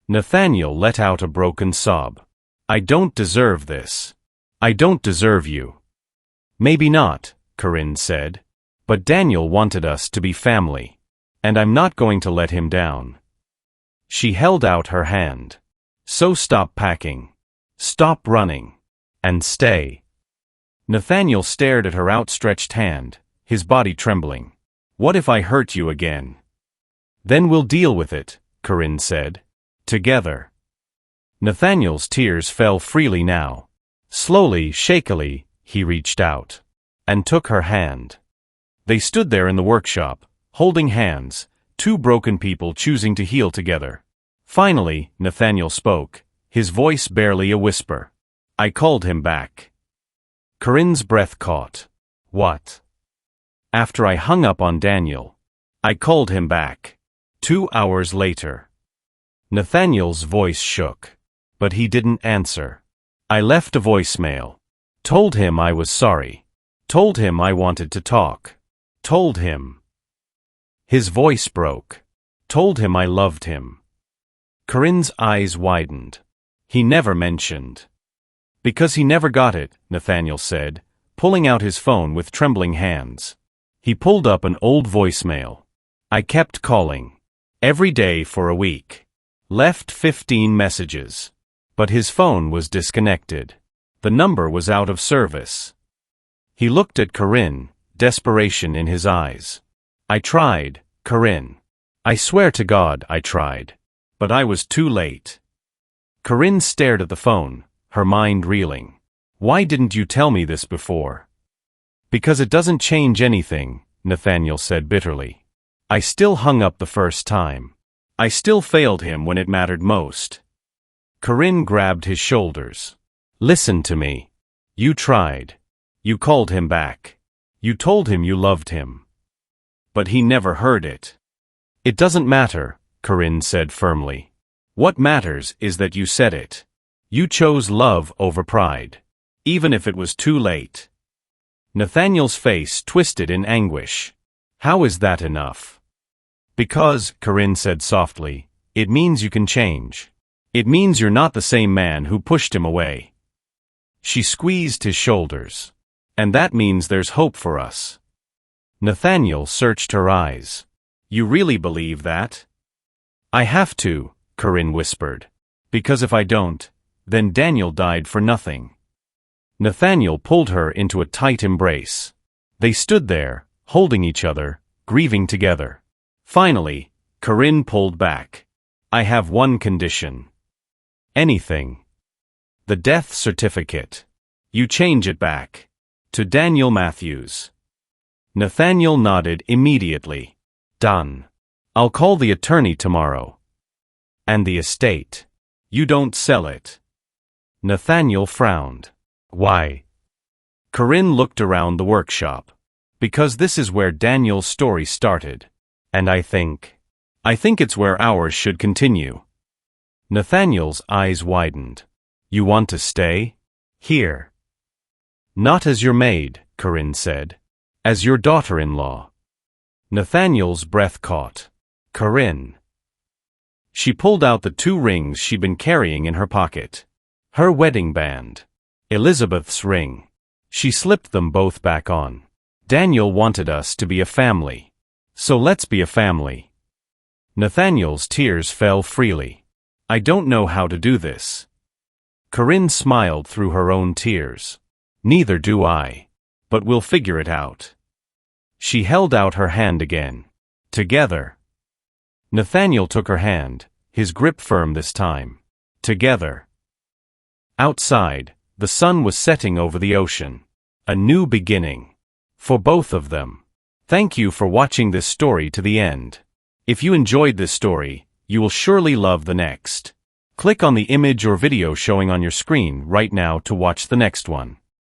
Nathaniel let out a broken sob. "I don't deserve this. I don't deserve you." "Maybe not," Corinne said. "But Daniel wanted us to be family. And I'm not going to let him down." She held out her hand. "So stop packing. Stop running. And stay." Nathaniel stared at her outstretched hand, his body trembling. "What if I hurt you again?" "Then we'll deal with it," Corinne said. "Together." Nathaniel's tears fell freely now. Slowly, shakily, he reached out. And took her hand. They stood there in the workshop, holding hands, two broken people choosing to heal together. Finally, Nathaniel spoke, his voice barely a whisper. "I called him back." Corinne's breath caught. "What?" "After I hung up on Daniel. I called him back. 2 hours later." Nathaniel's voice shook. But he didn't answer. "I left a voicemail. Told him I was sorry. Told him I wanted to talk. Told him. His voice broke. Told him I loved him. Corinne's eyes widened. He never mentioned. Because he never got it, Nathaniel said, pulling out his phone with trembling hands. He pulled up an old voicemail. I kept calling. Every day for a week. Left 15 messages. But his phone was disconnected. The number was out of service. He looked at Corinne, desperation in his eyes. I tried, Corinne. I swear to God I tried. But I was too late. Corinne stared at the phone, her mind reeling. Why didn't you tell me this before? Because it doesn't change anything, Nathaniel said bitterly. I still hung up the first time. I still failed him when it mattered most. Corinne grabbed his shoulders. Listen to me. You tried. You called him back. You told him you loved him. But he never heard it. It doesn't matter, Corinne said firmly. What matters is that you said it. You chose love over pride. Even if it was too late. Nathaniel's face twisted in anguish. How is that enough? Because, Corinne said softly, it means you can change. It means you're not the same man who pushed him away. She squeezed his shoulders. And that means there's hope for us. Nathaniel searched her eyes. You really believe that? I have to, Corinne whispered. Because if I don't, then Daniel died for nothing. Nathaniel pulled her into a tight embrace. They stood there, holding each other, grieving together. Finally, Corinne pulled back. I have one condition. Anything. The death certificate. You change it back. To Daniel Matthews. Nathaniel nodded immediately. Done. I'll call the attorney tomorrow. And the estate. You don't sell it. Nathaniel frowned. Why? Corinne looked around the workshop. Because this is where Daniel's story started. And I think it's where ours should continue. Nathaniel's eyes widened. You want to stay? Here. Not as your maid, Corinne said. As your daughter-in-law. Nathaniel's breath caught. Corinne. She pulled out the 2 rings she'd been carrying in her pocket. Her wedding band. Elizabeth's ring. She slipped them both back on. Daniel wanted us to be a family. So let's be a family. Nathaniel's tears fell freely. I don't know how to do this. Corinne smiled through her own tears. Neither do I. But we'll figure it out. She held out her hand again. Together. Nathaniel took her hand, his grip firm this time. Together. Outside, the sun was setting over the ocean. A new beginning. For both of them. Thank you for watching this story to the end. If you enjoyed this story, you will surely love the next. Click on the image or video showing on your screen right now to watch the next one.